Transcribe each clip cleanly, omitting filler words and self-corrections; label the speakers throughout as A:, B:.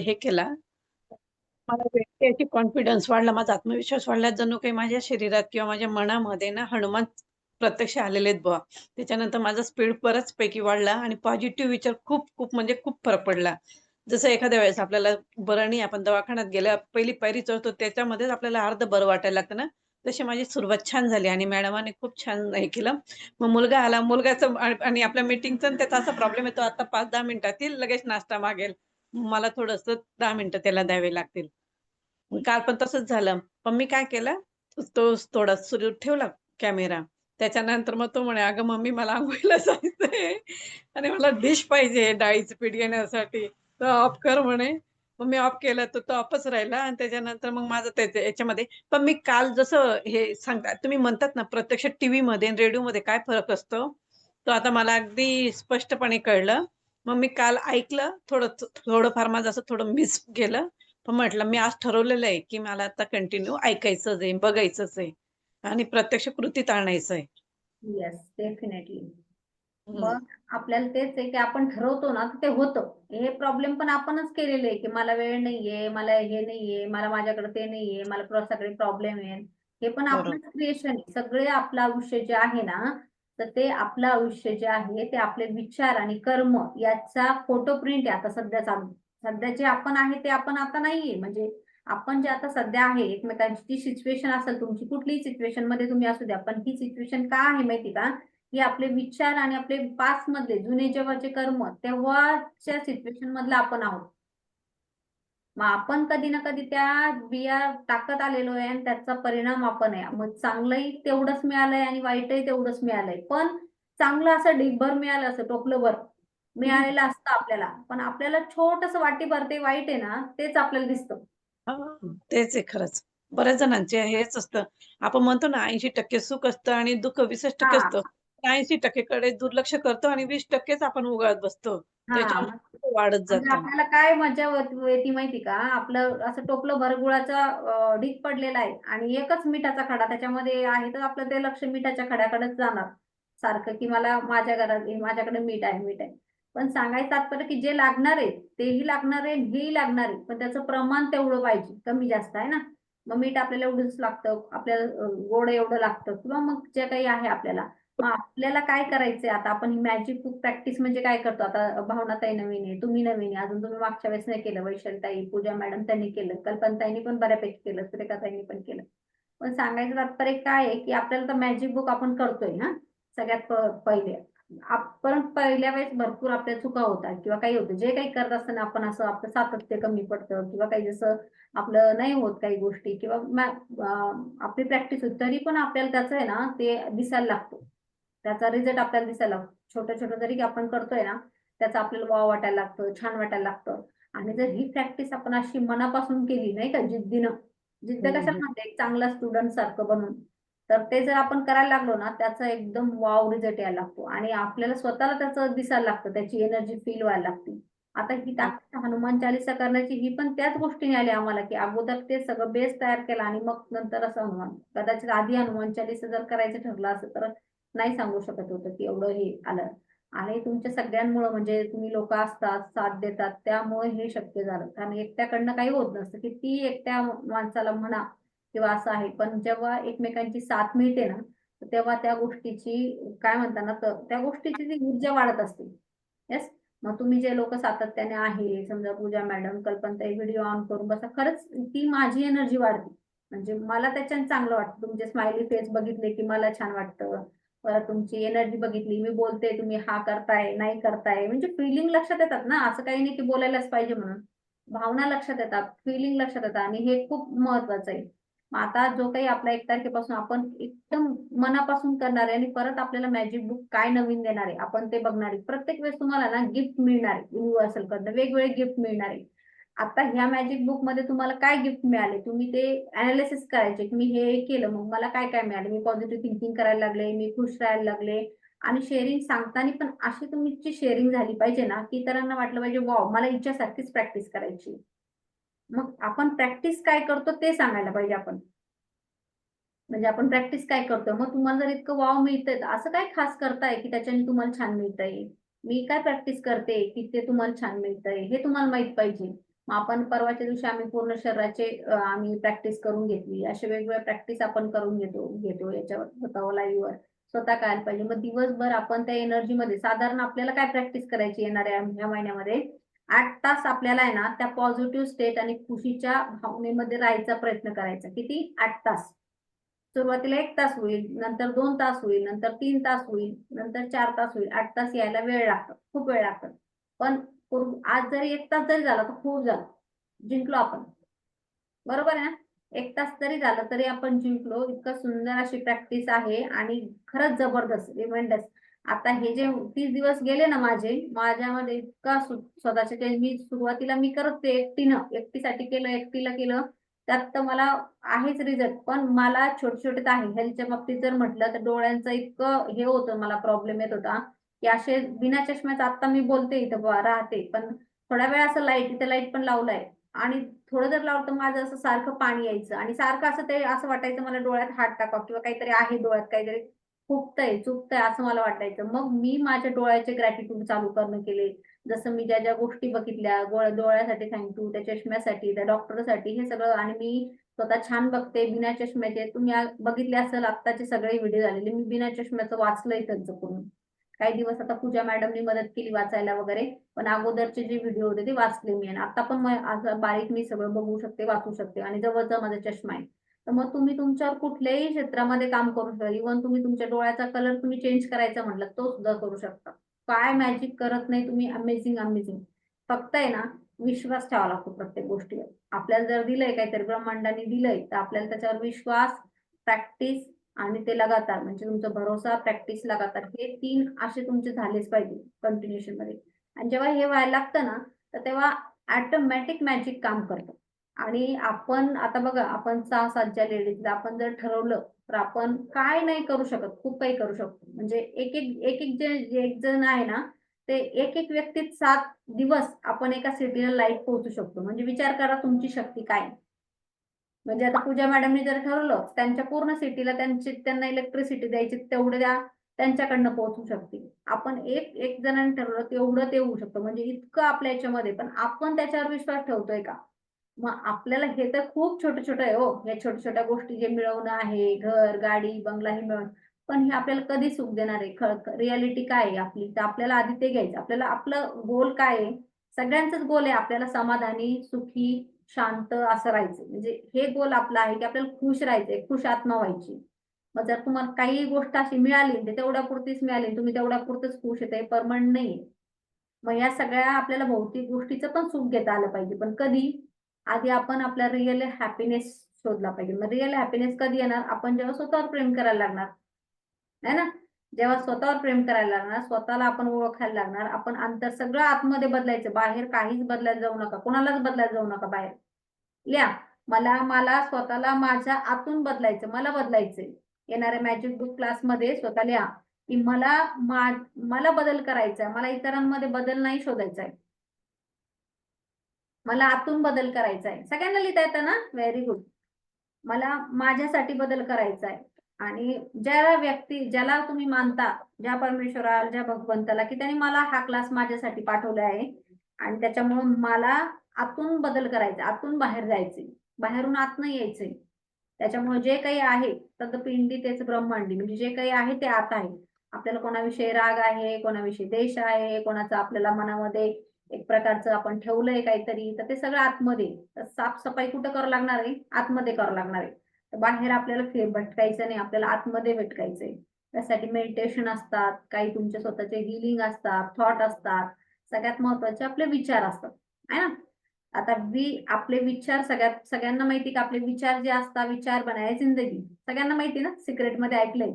A: हे केला, मला व्यक्ती कॉन्फिडन्स वाढला, माझा आत्मविश्वास वाढला, जणू काही माझ्या शरीरात किंवा माझ्या मनामध्ये ना हनुमान प्रत्यक्ष आलेले आहेत बुवा. त्याच्यानंतर माझा स्पीड बऱ्याचपैकी वाढला आणि पॉझिटिव्ह विचार खूप म्हणजे खूप फरक पडला. जसं एखाद्या वेळेस आपल्याला बरं नाही, आपण दवाखान्यात गेल्यावर पहिली पायरी चढतो त्याच्यामध्येच आपल्याला अर्ध बरं वाटायला लागतं ना, तशी माझी सुरुवात छान झाली आणि मॅडमांनी खूप छान हे केलं. मग मुलगा आला, मुलगाचं आणि आपल्या मीटिंगचा आणि त्याचा असा प्रॉब्लेम येतो, आता 5-10 मिनिटात येईल, लगेच नाश्ता मागेल. मला थोडंसं 10 मिनिटं त्याला द्यावे लागतील. काल पण तसंच झालं. पण मी काय केलं, तो थोडा सुरू ठेवला कॅमेरा. त्याच्यानंतर मग तो म्हणे, "अगं मम्मी मला अंघोळीला जायचंय आणि मला डिश पाहिजे डाळीचं पीठ घेण्यासाठी, तर ऑफ कर" म्हणे. मग मी ऑफ केलं, तर तो ऑफच राहिला आणि त्याच्यानंतर मग माझं त्याच्या याच्यामध्ये पण मी काल जसं हे सांगता तुम्ही म्हणतात ना, प्रत्यक्ष टीव्हीमध्ये आणि रेडिओमध्ये काय फरक असतो, तो आता मला अगदी स्पष्टपणे कळलं. मग मी काल ऐकलं, थोडंफार माझं असं थोडं मिस गेलं. पण म्हटलं मी आज ठरवलेलं आहे, की मला आता कंटिन्यू ऐकायचंच आहे, बघायचंच आहे आणि प्रत्यक्ष कृतीत आणायचं आहे.
B: Yes, definitely.
A: हं.
B: मग आपल्याला तेच आहे, की आपण ठरवतो ना, तर ते होतं. हे प्रॉब्लेम पण आपणच केलेले आहे, की मला वेळ नाहीये, मला हे नाहीये, मला माझ्याकडे ते नाहीये, मला सगळे प्रॉब्लेम आहेत. हे पण
A: बरोबर.
B: आपलंच क्रिएशन आहे. सगळे आपलं आयुष्य जे आहे ना, तर ते आपलं आयुष्य जे आहे, ते आपले विचार आणि कर्म याचा फोटो प्रिंट आहे आता सध्या चालू. सध्या जे आपण आहे, ते आपण आता नाहीये. म्हणजे आपण जे आता सध्या आहे, एकमेकांची जी सिच्युएशन असेल तुमची कुठलीही सिच्युएशनमध्ये तुम्ही असू द्या, पण ही सिच्युएशन का आहे माहिती का? की आपले विचार आणि आपले पास्ट मधले जुने जेव्हाचे कर्म तेव्हाच्या सिच्युएशन मधलं आपण आहोत. मग आपण कधी ना कधी त्या बिया टाकत आलेलो आहे आणि त्याचा परिणाम आपण आहे. मग चांगलंही तेवढंच मिळालंय आणि वाईटही तेवढंच मिळालंय. पण चांगलं असं ढीगभर मिळालं असं टोपलंभर मिळालेलं असतं आपल्याला. पण आपल्याला छोटंसं वाटीभर ते वाईट आहे ना, तेच आपल्याला दिसतं.
A: हां, तेच आहे खरंच. बऱ्याच जणांचे हेच असतं. आपण म्हणतो ना 80% सुख असतं आणि दुःख 20%
B: हां,
A: असतं. 80% कडे दुर्लक्ष करतो आणि 20%च आपण उगाळत बसतो.
B: हां.
A: त्याच्यामुळे ते वाढत
B: म्हणजे
A: जातं.
B: आपल्याला काय मजा येते माहिती का? आपलं असं टोपलं भर गुळाचा ढीग पडलेला आहे आणि एकच मिठाचा खडा त्याच्यामध्ये आहे, तर आपलं ते लक्ष मिठाच्या खड्याकडेच जाणार सारखं, की मला माझ्या घरात माझ्याकडे मीठ आहे, मीठ आहे. पण सांगायचं तात्पर्य, की जे लागणार आहे, तेही लागणार आहे, हेही लागणार आहे. पण त्याचं प्रमाण तेवढं पाहिजे. कमी जास्त आहे ना. मग मीठ आपल्याला एवढंच लागतं, आपल्याला गोड एवढं लागतं किंवा मग जे काही आहे आपल्याला. मग आपल्याला काय करायचंय आता आपण ही मॅजिक बुक प्रॅक्टिस म्हणजे काय करतो आता भावनाताई नवीन आहे, तुम्ही नवीन आहे. अजून तुम्ही मागच्या वेळेस नाही केलं. वैशालीताई, पूजा मॅडम त्यांनी केलं. कल्पनाताईंनी पण बऱ्यापैकी केलं. सुरेखाताईंनी पण केलं. पण सांगायचं तात्पर्य काय आहे, की आपल्याला तर मॅजिक बुक आपण करतोय हां, सगळ्यात पहिले. आपण पहिल्या वेळेस भरपूर आपल्या चुका होतात किंवा काही होतं. जे काही करत असताना आपण असं आपलं सातत्य कमी पडतं किंवा काही जसं आपलं नाही होत काही गोष्टी किंवा आपली प्रॅक्टिस होते. तरी पण आपल्याला त्याचं आहे ना, ते दिसायला लागतं. त्याचा रिझल्ट आपल्याला दिसायला लागतो. छोटं-छोटं जरी आपण करतोय ना, त्याचं आपल्याला वॉव वाटायला लागतं, छान वाटायला लागतं. आणि जर ही प्रॅक्टिस आपण अशी मनापासून केली नाही का जिद्दीनं, जिद्द
A: हं,
B: कशाला
A: हं.
B: म्हणते एक चांगला स्टुडंट सारखं बनून, तर ते जर आपण करायला लागलो ना, त्याचा एकदम वॉव रिझल्ट यायला लागतो आणि आपल्याला स्वतःला त्याचं दिसायला लागतं, त्याची एनर्जी फील व्हायला लागते. आता ही
A: हं.
B: ताकद हनुमान चालीसा करण्याची ही पण त्याच गोष्टीने आली आम्हाला, की अगोदर ते सगळं बेस तयार केला आणि मग नंतर असं हनुमान. कदाचित आधी हनुमान चालीसा जर करायचं ठरलं असतं तर नाही सांगू शकत होतं, की एवढं हे आलं. आणि तुमच्या सगळ्यांमुळं म्हणजे तुम्ही लोकं असतात, साथ देतात, त्यामुळे हे शक्य झालं. कारण एकट्याकडनं काही होत नसतं. कितीही एकट्या माणसाला म्हणा किंवा असं आहे. पण जेव्हा एकमेकांची साथ मिळते ना, तर तेव्हा त्या गोष्टीची काय म्हणतात ना, तर त्या गोष्टीची ती ऊर्जा वाढत असते. येस. मग तुम्ही जे लोकं सातत्याने आहे, समजा पूजा मॅडम, कल्पनाताई व्हिडिओ ऑन करून बसा. खरंच ती माझी एनर्जी वाढते. म्हणजे मला त्याच्याने चांगलं वाटतं. तुमचे स्माइली फेस बघितले, की मला छान वाटतं. परत तुमची एनर्जी बघितली, मी बोलते, तुम्ही हां करताय, नाही करताय. म्हणजे फीलिंग लक्षात येतात ना, असं काही नाही की बोलायलाच पाहिजे म्हणून. भावना लक्षात येतात, फीलिंग लक्षात येतात आणि हे खूप महत्वाचं आहे. मग आता जो काही आपला 1 तारखेपासून आपण एकदम मनापासून करणार आहे आणि परत आपल्याला मॅजिक बुक काय नवीन देणार आहे, आपण ते बघणार आहे. प्रत्येक वेळेस तुम्हाला ना गिफ्ट मिळणार आहे युनिव्हर्सलकडनं, वेगवेगळे गिफ्ट मिळणार आहे. आता ह्या मॅजिक बुकमध्ये तुम्हाला काय गिफ्ट मिळाले, तुम्ही ते एनालिसिस करायचे, की मी हे केलं, मग मला काय-काय मिळालं. मी पॉझिटिव्ह थिंकिंग करायला लागले, मी खुश राहायला लागले आणि शेअरिंग सांगताना पण अशी तुमची शेअरिंग झाली पाहिजे ना, की इतरांना वाटलं पाहिजे, "वॉव! मला हिच्यासारखीच प्रॅक्टिस करायची." मग आपण प्रॅक्टिस काय करतो ते सांगायला पाहिजे आपण. म्हणजे आपण प्रॅक्टिस काय करतोय? मग तुम्हाला जर इतकं वॉव मिळतंय, तर असं काय खास करताय, की त्याच्याने तुम्हाला छान मिळतंय? मी काय प्रॅक्टिस करते, की ते तुम्हाला छान मिळतंय? हे तुम्हाला माहीत पाहिजे. मग आपण परवाच्या दिवशी आम्ही पूर्ण शरीराचे आम्ही प्रॅक्टिस करून घेतली. अशा वेगवेगळ्या प्रॅक्टिस आपण करून घेतो याच्यावर स्वतः लाईव्हवर. स्वतः करायला पाहिजे. मग दिवसभर आपण त्या एनर्जीमध्ये साधारण आपल्याला काय प्रॅक्टिस करायची येणाऱ्या ह्या महिन्यामध्ये 8 तास आपल्याला आहे ना त्या पॉझिटिव्ह स्टेट आणि खुशीच्या भावनेमध्ये राहायचा प्रयत्न करायचा. किती? 8 तास. सुरुवातीला 1 तास होईल, नंतर 2 तास होईल, नंतर 3 तास होईल, नंतर 4 तास होईल. 8 तास यायला वेळ लागतो. खूप वेळ लागतो. पण आज जरी 1 तास जरी झाला तर खूप झालं. जिंकलो आपण. बरोबर आहे ना? 1 तास जरी झालं तरी आपण जिंकलो. इतकं सुंदर अशी प्रॅक्टिस आहे आणि खरंच जबरदस्त रिमाइंडर्स. आता हे जे 30 दिवस गेले ना माझ्यामध्ये इतका स्वतःच्या मी सुरुवातीला मी करत ते एकटीसाठी केलं, एकटीला केलं. त्यात तर मला आहेच रिझल्ट. पण मला छोटे-छोटे तर आहे. हेल्थच्या बाबतीत जर म्हटलं तर डोळ्यांचं इतकं हे होतं मला प्रॉब्लेम येत होता, की असे बिना चष्म्याचं आता मी बोलते इथं राहते. पण थोडा वेळ असं इथे लाईट पण लावलाय आणि थोडं जर लावलं तर माझं असं सारखं पाणी यायचं आणि सारखं असं ते असं वाटायचं मला डोळ्यात हात टाकावं किंवा काहीतरी आहे डोळ्यात काहीतरी फुगतंय, चुकतंय असं मला वाटायचं. मग मी माझ्या डोळ्याचे ग्रॅटिट्यूड चालू करणं केले. जसं मी ज्या गोष्टी बघितल्या, डोळ्यासाठी थँक यू, त्या चष्म्यासाठी, त्या डॉक्टरसाठी हे सगळं आणि मी स्वतः छान बघते बिना चष्म्याचे. तुम्ही बघितले असेल आत्ताचे सगळे व्हिडिओ झालेले. मी बिना चष्म्याचं वाचलंय त्यांचं पूर्ण. काही दिवस आता पूजा मॅडमनी मदत केली वाचायला वगैरे. पण अगोदरचे जे व्हिडिओ होते ते वाचले मी आणि आता पण असं बारीक मी सगळं बघू शकते, वाचू शकते आणि जवळचा माझा चष्मा आहे. तर मग तुम्ही तुमच्यावर कुठल्याही क्षेत्रामध्ये काम करू शकता. इव्हन तुम्ही तुमच्या डोळ्याचा कलर तुम्ही चेंज करायचा म्हटलं, तो सुद्धा करू शकता. काय मॅजिक करत नाही तुम्ही अमेझिंग, अमेझिंग. फक्त आहे ना, विश्वास ठेवावा लागतो प्रत्येक गोष्टीवर. आपल्याला जर दिलंय काहीतरी ब्रह्मांडाने दिलंय, तर आपल्याला त्याच्यावर विश्वास, प्रॅक्टिस आणि ते लगातार म्हणजे तुमचा भरोसा, प्रॅक्टिस, लगातार हे 3 असे तुमचे झालेच पाहिजे कंटिन्यूशनमध्ये. आणि जेव्हा हे व्हायला लागतं ना, तर तेव्हा ऑटोमॅटिक मॅजिक काम करतं. आणि आपण आता बघा, आपण 6-7 ज्या लेडीजला आपण जर ठरवलं, तर आपण काय नाही करू शकत, खूप काही करू शकतो. म्हणजे एक-एक जे एक जण आहे ना, ते एक-एक व्यक्तीत 7 दिवस आपण एका सिटीला लाईट पोहोचू शकतो. म्हणजे विचार करा तुमची शक्ती काय आहे? म्हणजे आता पूजा मॅडमनी जर ठरवलं, त्यांच्या पूर्ण सिटीला त्यांना इलेक्ट्रिसिटी द्यायची तेवढं त्या त्यांच्याकडनं पोहोचू शकतील. आपण एक जणांनी ठरवलं तेवढं ते होऊ शकतं. म्हणजे इतकं आपल्या याच्यामध्ये पण आपण त्याच्यावर विश्वास ठेवतोय का? मग आपल्याला हे तर खूप छोटं-छोटं आहे हो. या छोट्या-छोट्या गोष्टी जे मिळवणं आहे, घर, गाडी, बंगला हे मिळवणं. पण हे आपल्याला कधी सुख देणार आहे? रिॲलिटी काय आहे आपली? तर आपल्याला आधी ते घ्यायचं. आपल्याला आपलं गोल काय आहे? सगळ्यांचाच गोल आहे आपल्याला समाधानी, सुखी, शांत असं राहायचं. म्हणजे हे गोल आपला आहे, की आपल्याला खुश राहायचंय, खुश आत्मा व्हायची. मग जर तुम्हाला काही गोष्ट अशी मिळाली, तर तेवढ्यापुरतीच मिळाली. तुम्ही तेवढ्यापुरतच खुश आहे, ते परमनंट नाहीये. मग या सगळ्या आपल्याला भौतिक गोष्टीचं पण सुख घेता आलं पाहिजे. पण कधी? आधी आपण आपला रिअल हॅपीनेस शोधला पाहिजे. मग रिअल हॅपीनेस कधी येणार? आपण जेव्हा स्वतःवर प्रेम करायला लागणार, आहे ना? जेव्हा स्वतःवर प्रेम करायला लागणार, स्वतःला आपण ओळखायला लागणार, आपण सगळं आतमध्ये बदलायचं. बाहेर काहीच बदलायला जाऊ नका. कोणालाच बदलायला जाऊ नका बाहेर. लिहा. मला मला स्वतःला माझ्या आतून बदलायचं. मला बदलायचंय. येणाऱ्या मॅजिक बुक क्लासमध्ये स्वतः लिहा, की मला बदल करायचा आहे. मला इतरांमध्ये बदल नाही शोधायचा आहे. मला आतून बदल करायचा आहे. सगळ्यांना लिहिता येतं ना? Very good. मला माझ्यासाठी बदल करायचा आहे. आणि ज्याला तुम्ही मानता, ज्या परमेश्वराला, ज्या भगवंताला, की त्याने मला हा क्लास माझ्यासाठी पाठवला आहे आणि त्याच्यामुळं मला आतून बदल करायचा, आतून बाहेर जायचंय. बाहेरून आतनं यायचंय. त्याच्यामुळे जे काही आहे, तद्पिंडी तेच ब्रह्मांडी. म्हणजे जे काही आहे ते आत आहे. आपल्याला कोणाविषयी राग आहे, कोणाविषयी द्वेष आहे, कोणाचा आपल्याला मनामध्ये एक प्रकारचं आपण ठेवलंय काहीतरी, तर ते सगळं आतमध्ये आहे. तर साफ-सफाई कुठं करावं लागणार आहे? आतमध्ये करावं लागणार आहे. तर बाहेर आपल्याला भटकायचं नाही, आपल्याला आतमध्ये भटकायचंय. त्यासाठी मेडिटेशन असतात, काही तुमचे स्वतःचे हीलिंग असतात, थॉट असतात. सगळ्यात महत्त्वाचे आपले विचार असतात, आहे ना? आता आपले विचार सगळ्यांना माहिती का आपले विचार जे असतात, विचार बनाये जिंदगी. सगळ्यांना माहिती ना? सिक्रेटमध्ये ऐकलंय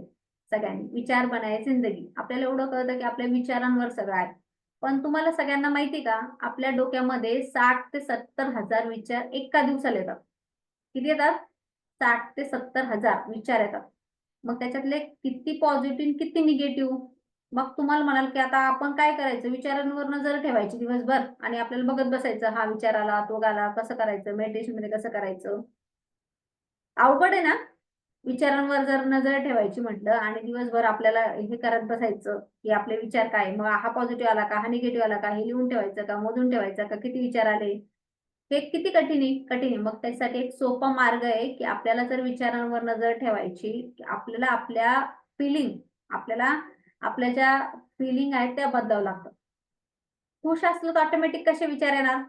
B: सगळ्यांनी. विचार बनाये जिंदगी. आपल्याला एवढं कळतं की आपल्या विचारांवर सगळं आहे. पण तुम्हाला सगळ्यांना माहिती का? आपल्या डोक्यामध्ये 60 ते 70 हजार विचार एका दिवसाला येतात. किती येतात? 60 ते 70 हजार विचार येतात. मग त्याच्यातले किती पॉझिटिव्ह किती निगेटिव्ह? मग तुम्हाला म्हणाल, की आता आपण काय करायचं? विचारांवर नजर ठेवायची दिवसभर आणि आपल्याला बघत बसायचं, हा विचार आला, तो आला, कसं करायचं? मेडिटेशनमध्ये कसं करायचं? अवघड आहे ना? विचारांवर जर नजर ठेवायची म्हटलं आणि दिवसभर आपल्याला हे करत बसायचं, की आपले विचार काय? मग हा पॉझिटिव्ह आला का? हा निगेटिव्ह आला का? हे लिहून ठेवायचं का? मोजून ठेवायचं का? किती विचार आले? हे किती कठीण आहे, कठीण आहे. मग त्यासाठी एक सोपा मार्ग आहे, की आपल्याला जर विचारांवर नजर ठेवायची, की आपल्याला आपल्या फीलिंग, आपल्याला आपल्या ज्या फीलिंग आहेत त्या बदलावं लागतात. खुश असलो तर ऑटोमॅटिक कसे विचार येणार?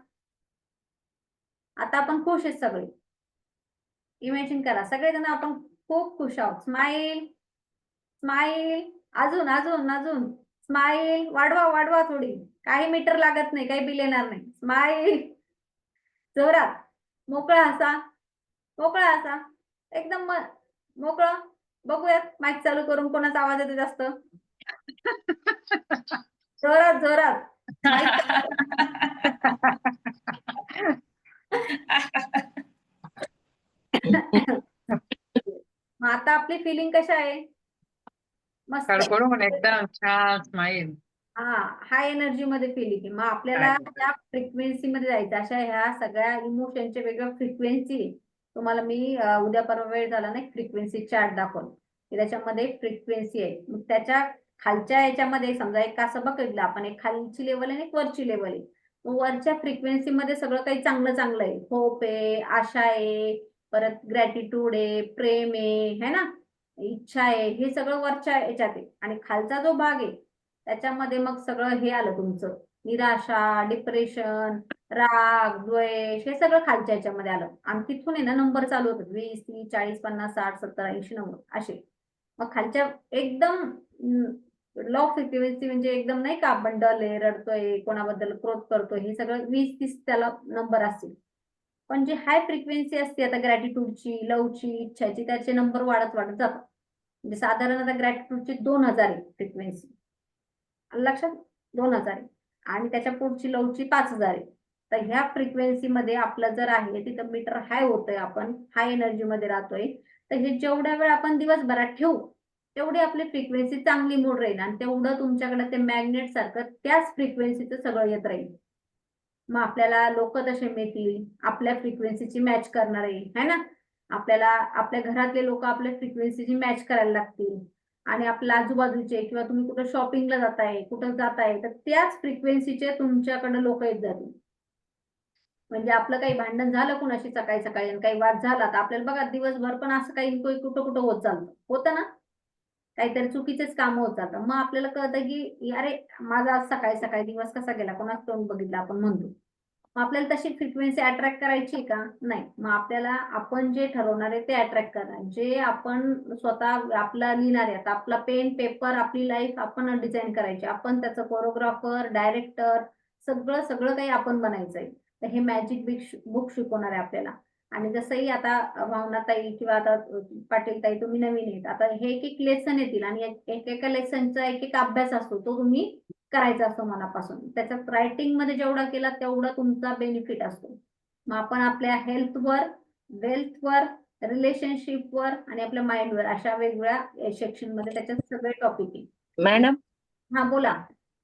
B: आता आपण खुश आहेत सगळे. इमॅजिन करा, सगळेजण आपण खूप खुश आहोत. Smile, smile. अजून, अजून, अजून. स्माईल. वाढवा, वाढवा थोडी. काही मीटर लागत नाही, काही बिल येणार नाही. स्माईल. जोरात. मोकळा हसा. मोकळा हसा. एकदम मोकळं. बघूयात माईक चालू करून कोणाचा आवाज येतो जास्त. जोरात, जोरात. माईक मग आता आपली फिलिंग कशा आहे? मस्त आहे.
C: कडकडून एकदम छान स्माईल.
B: हां, हाय एनर्जीमध्ये फिलिंग आहे. मग आपल्याला त्या फ्रिक्वेन्सीमध्ये जायचं. अशा ह्या सगळ्या इमोशनच्या वेगवेगळ्या फ्रिक्वेन्सी आहे. तुम्हाला मी उद्या परवा वेळ झाला ना, फ्रिक्वेन्सी चार्ट दाखवलं, की त्याच्यामध्ये फ्रिक्वेन्सी आहे. मग त्याच्या खालच्या याच्यामध्ये समजा एक असं बघितलं आपण, एक खालची लेव्हल आहे आणि एक वरची लेव्हल आहे. मग वरच्या फ्रिक्वेन्सीमध्ये सगळं काही चांगलं-चांगलं आहे. होप आहे, आशा आहे, परत ग्रॅटिट्यूड आहे, प्रेम आहे, है ना? इच्छा आहे, हे सगळं वरच्या याच्यात आहे. आणि खालचा जो भाग आहे त्याच्यामध्ये मग सगळं हे आलं तुमचं, निराशा, डिप्रेशन, राग, द्वेष, हे सगळं खालच्या ह्याच्यामध्ये आलं. आणि तिथून आहे ना नंबर चालू होतात 20, 30, 40, 50, 60, 70, 80 नंबर असे. मग खालच्या एकदम लो फ्रिक्वेन्सी म्हणजे एकदम नाही का, आपण डल आहे, रडतोय, कोणाबद्दल क्रोध करतोय, हे सगळं 20-30 त्याला नंबर असतील. पण जी हाय फ्रिक्वेन्सी असते आता ग्रॅटिट्यूडची, लव्हची, इच्छाची, त्याचे नंबर वाढत वाढत जातात. म्हणजे साधारण आता ग्रॅटिट्यूडची 2000 आहे फ्रिक्वेन्सी. लक्षात 2000 आहे आणि त्याच्या पुढची लवची 5000 आहे. तर ह्या फ्रिक्वेन्सीमध्ये आपलं जर आहे तिथं मीटर हाय होतंय, आपण हाय एनर्जीमध्ये राहतोय. तर हे जेवढ्या वेळ आपण दिवसभरात ठेवू, तेवढी आपली फ्रिक्वेन्सी चांगली मूड राहील आणि तेवढं तुमच्याकडे ते मॅग्नेट सारखं त्याच फ्रिक्वेन्सीचं सगळं येत राहील. मग आपल्याला लोकं तसे मिळतील, आपल्या फ्रिक्वेन्सीची मॅच करणारे, है ना? आपल्याला आपल्या घरातले लोकं आपल्या फ्रिक्वेन्सीची मॅच करायला लागतील आणि आपल्या आजूबाजूचे किंवा तुम्ही कुठं शॉपिंगला जाताय, कुठं जाताय, तर त्याच फ्रिक्वेन्सीचे तुमच्याकडे लोकं येत जातील. म्हणजे आपलं काही भांडण झालं कुणाशी सकाळी-सकाळी आणि काही वाद झाला, तर आपल्याला बघा दिवसभर पण असं काही कुठं-कुठं होत चालतं. होतं ना? काहीतरी चुकीचेच कामं होत जातात. मग आपल्याला कळतं, की अरे माझा आज सकाळी-सकाळी दिवस कसा गेला, कोणाचं तोंड बघितलं आपण म्हणतो. मग आपल्याला तशी फ्रिक्वेन्सी अट्रॅक्ट करायची आहे का? नाही. मग आपल्याला आपण जे ठरवणार आहे ते अट्रॅक्ट करणार. जे आपण स्वतः आपला लिहिणार आहे. आता आपला पेन, पेपर, आपली लाईफ आपण डिझाइन करायची. आपण त्याचं कोरिओग्राफर, डायरेक्टर सगळं काही आपण बनायचंय. तर हे मॅजिक बुक शिकवणार आहे आपल्याला. आणि जसंही आता भावनाताई किंवा आता पाटील ताई तुम्ही नवीन आहेत. आता हे एक-एक लेसन येतील आणि एकेका लेसनचा एक-एक अभ्यास असतो. तो तुम्ही करायचा असतो मनापासून. त्याच्यात रायटिंगमध्ये जेवढा केला तेवढा तुमचा बेनिफिट असतो. मग आपण आपल्या हेल्थवर, वेल्थवर, रिलेशनशिपवर आणि आपल्या माइंडवर अशा वेगवेगळ्या सेक्शनमध्ये त्याच्यात सगळे टॉपिक आहे. आणि
D: मॅडम,
B: हां, बोला.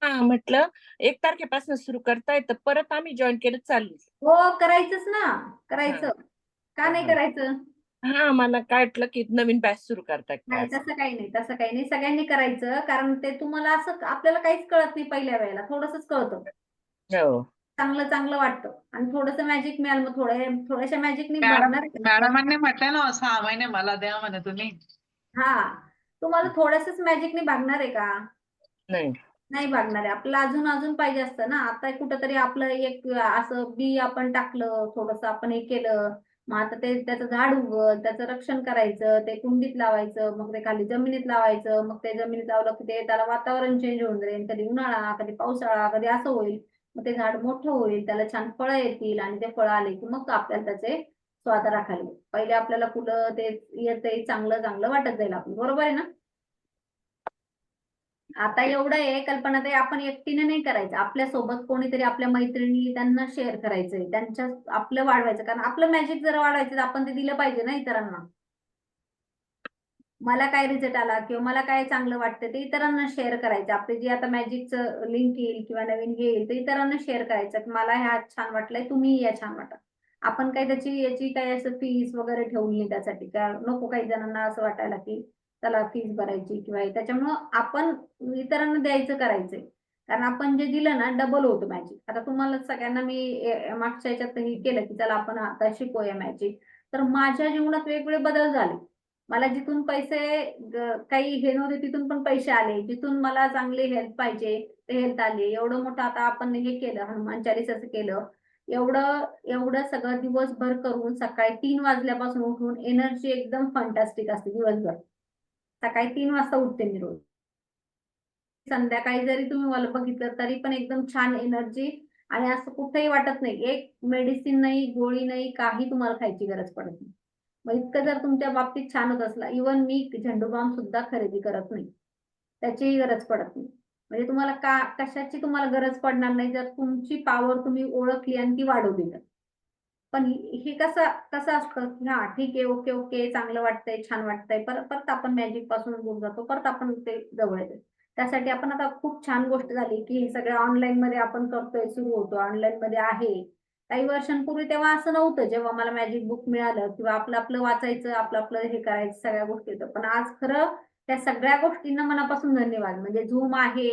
D: म्हटलं 1 तारखेपासून सुरू करताय तर परत आम्ही जॉइन केलं चालेल?
B: हो, करायचंच ना. करायचं. का नाही
D: हां.
B: करायचं?
D: हां, मला काय वाटलं की नवीन बॅच सुरू करताय काय
B: नाही,
D: असं.
B: तसं काही नाही, तसं काही नाही. सगळ्यांनी करायचं. कारण ते तुम्हाला असं आपल्याला काहीच कळत नाही पहिल्या वेळेला. थोडंसंच कळतं.
D: हो.
B: चांगलं, चांगलं वाटतं आणि थोडंसं मॅजिक मिळालं मग थोड्याशा मॅजिकनी
C: मॅडम
B: भागणार आहे.
C: मॅडमांनी म्हटलं ना 6 महिने मला द्या म्हणे तुम्ही.
B: हां. तुम्हाला थोडंसंच मॅजिकनी भागणार आहे का?
D: नाही.
B: नाही भागणार आहे. आपल्याला अजून पाहिजे असतं ना. आता कुठेतरी आपलं एक असं बी आपण टाकलं, थोडंसं आपण हे केलं. मग आता ते त्याचं झाड उगल, त्याचं रक्षण करायचं, ते कुंडीत लावायचं, मग ते खाली जमिनीत लावायचं. मग ते जमिनीत लावलं की ते त्याला वातावरण चेंज होऊन जाईल. कधी उन्हाळा, कधी पावसाळा, कधी असं होईल. मग ते झाड मोठं होईल, त्याला छान फळं येतील आणि ते फळं आले की मग आपल्याला त्याचे स्वाद राखायला. पहिले आपल्याला फुलं ते येतंय चांगलं वाटत जाईल आपलं. बरोबर आहे ना? आता एवढं आहे कल्पनाताई आपण एकटीने नाही करायचं. आपल्यासोबत कोणीतरी आपल्या मैत्रिणी त्यांना शेअर करायचंय. त्यांच्या आपलं वाढवायचं. कारण आपलं मॅजिक जर वाढवायचं तर आपण ते दिलं पाहिजे ना इतरांना. मला काय रिझल्ट आला किंवा मला काय चांगलं वाटतं ते इतरांना शेअर करायचं. आपली जी आता मॅजिकचं लिंक येईल किंवा नवीन हे येईल, ते इतरांना शेअर करायचं, की मला ह्या छान वाटलंय, तुम्हीही या छान वाटा. आपण काही याची काही असं फीस वगैरे ठेवली नाही त्यासाठी. नको काही जणांना असं वाटायला, की चला फीस भरायची किंवा हे. त्याच्यामुळं आपण इतरांना द्यायचं करायचंय. कारण आपण जे दिलं ना डबल होतं मॅजिक. आता तुम्हाला सगळ्यांना मी मागच्या ह्याच्यात हे केलं की चला आपण आता शिकूया मॅजिक. तर माझ्या जीवनात वेगवेगळे बदल झाले. मला जिथून पैसे काही हे नव्हते तिथून पण पैसे आले. जिथून मला चांगली हेल्थ पाहिजे ते हेल्थ आली. एवढं मोठं आता आपण हे केलं, हनुमान चालीसाचं केलं. एवढं एवढं सगळं दिवसभर करून सकाळी 3 वाजल्यापासून उठून एनर्जी एकदम फंटास्टिक असते दिवसभर. सकाळी 3 वाजता उठते मी रोज. संध्याकाळी जरी तुम्ही मला बघितलं तरी पण एकदम छान एनर्जी आणि असं कुठेही वाटत नाही. एक मेडिसिन नाही, गोळी नाही, काही तुम्हाला खायची गरज पडत नाही. मग इतकं जर तुमच्या बाबतीत छान होत असला, इव्हन मी झेंडू बाम सुद्धा खरेदी करत नाही. त्याचीही गरज पडत नाही. म्हणजे तुम्हाला कशाची तुम्हाला गरज पडणार नाही जर तुमची पॉवर तुम्ही ओळखली आणि ती वाढवली तर. पण हे कसं कसं असतं की हां, ठीक आहे, ओके, ओके, चांगलं वाटतंय, छान वाटतंय. परत परत आपण मॅजिक पासून दूर जातो. परत आपण ते जवळ येतो. त्यासाठी आपण आता खूप छान गोष्ट झाली की हे सगळं ऑनलाईनमध्ये आपण करतोय, सुरू होतो, ऑनलाईनमध्ये आहे. काही वर्षांपूर्वी तेव्हा असं नव्हतं. जेव्हा मला मॅजिक बुक मिळालं किंवा आपलं वाचायचं, आपलं हे करायचं सगळ्या गोष्टी होतं. पण आज खरं त्या सगळ्या गोष्टींना मनापासून धन्यवाद. म्हणजे Zoom आहे,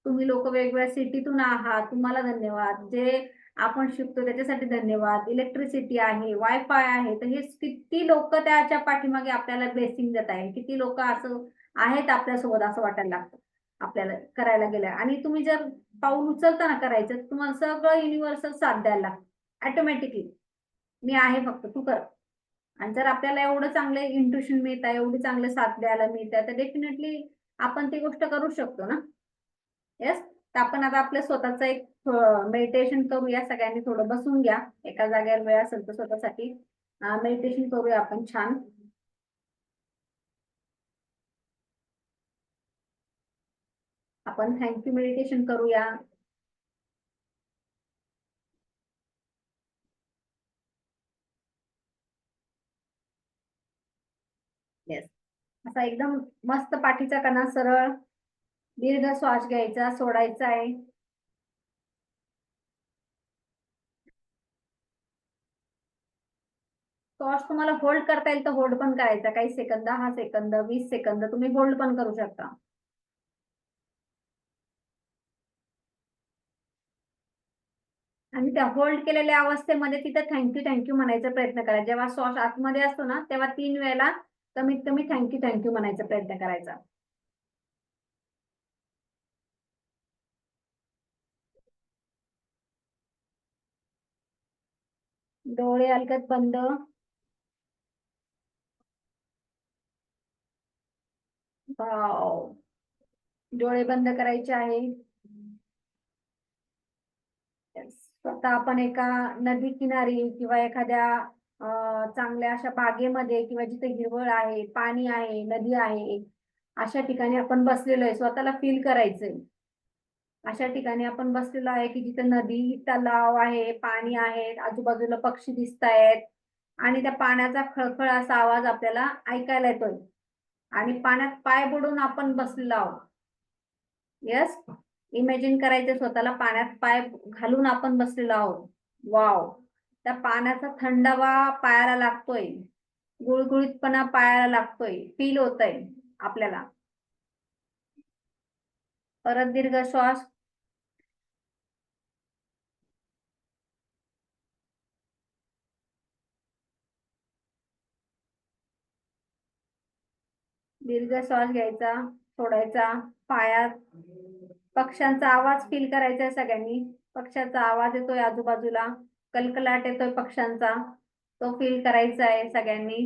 B: तुम्ही लोकं वेगवेगळ्या सिटीतून आहात, तुम्हाला धन्यवाद. जे आपण शिकतो त्याच्यासाठी धन्यवाद. इलेक्ट्रिसिटी आहे, वायफाय आहे. तर हे किती लोकं त्याच्या पाठीमागे आपल्याला ब्लेसिंग देत आहे. किती लोकं असं आहेत आपल्यासोबत असं वाटायला लागतं आपल्याला करायला गेलं. आणि तुम्ही जर पाऊल उचलताना करायचं तर तुम्हाला सगळं युनिव्हर्सल साथ द्यायला लागतं ऑटोमॅटिकली. मी आहे फक्त तू कर. आणि जर आपल्याला एवढं चांगलं इंट्युशन मिळतं, एवढी चांगलं साथ द्यायला मिळतं, तर डेफिनेटली आपण ती गोष्ट करू शकतो ना. येस. तर आपण आता आपलं स्वतःचं एक मेडिटेशन करूया. सगळ्यांनी थोडं बसून घ्या. एका जागेवर वेळ असेल तर स्वतःसाठी मेडिटेशन करूया आपण छान. आपण थँक्यू मेडिटेशन करूया. येस. असा एकदम मस्त पाठीचा कणा सरळ दीर्घ श्वास घ्यायचा, सोडायचा आहे. श्वास तुम्हाला होल्ड करता येईल तर होल्ड पण करायचा. काही सेकंद, 10 सेकंद, 20 सेकंद तुम्ही होल्ड पण करू शकता. आणि त्या होल्ड केलेल्या अवस्थेमध्ये तिथं थँक्यू म्हणायचा प्रयत्न करा. जेव्हा श्वास आतमध्ये असतो ना तेव्हा 3 वेळेला कमीत कमी थँक्यू म्हणायचा प्रयत्न करायचा. डोळे अलगद बंद. वाव. डोळे बंद करायचे आहे. स्वतः आपण एका नदी किनारी किंवा एखाद्या चांगल्या अशा बागेमध्ये किंवा जिथे हिरवळ आहे, पाणी आहे, नदी आहे, अशा ठिकाणी आपण बसलेलो आहे. स्वतःला फील करायचंय. अशा ठिकाणी आपण बसलेलो आहे की जिथे नदी, तलाव आहे, पाणी आहे, आजूबाजूला पक्षी दिसतायत आणि त्या पाण्याचा खळखळ असा आवाज आपल्याला ऐकायला येतोय. आणि पाण्यात पाय बुडून आपण बसलेलो आहोत. येस. इमॅजिन करायचं स्वतःला पाण्यात पाय घालून आपण बसलेलो आहोत. वॉव. त्या पाण्याचा थंडावा पायाला लागतोय. गुळगुळीतपणा पायाला लागतोय. फील होतंय आपल्याला. परत दीर्घ श्वास. दीर्घ श्वास घ्यायचा, सोडायचा. पायात पक्ष्यांचा आवाज फील करायचा आहे सगळ्यांनी. पक्ष्याचा आवाज येतोय आजूबाजूला. कलकलाट येतोय पक्ष्यांचा. तो फील करायचा आहे सगळ्यांनी.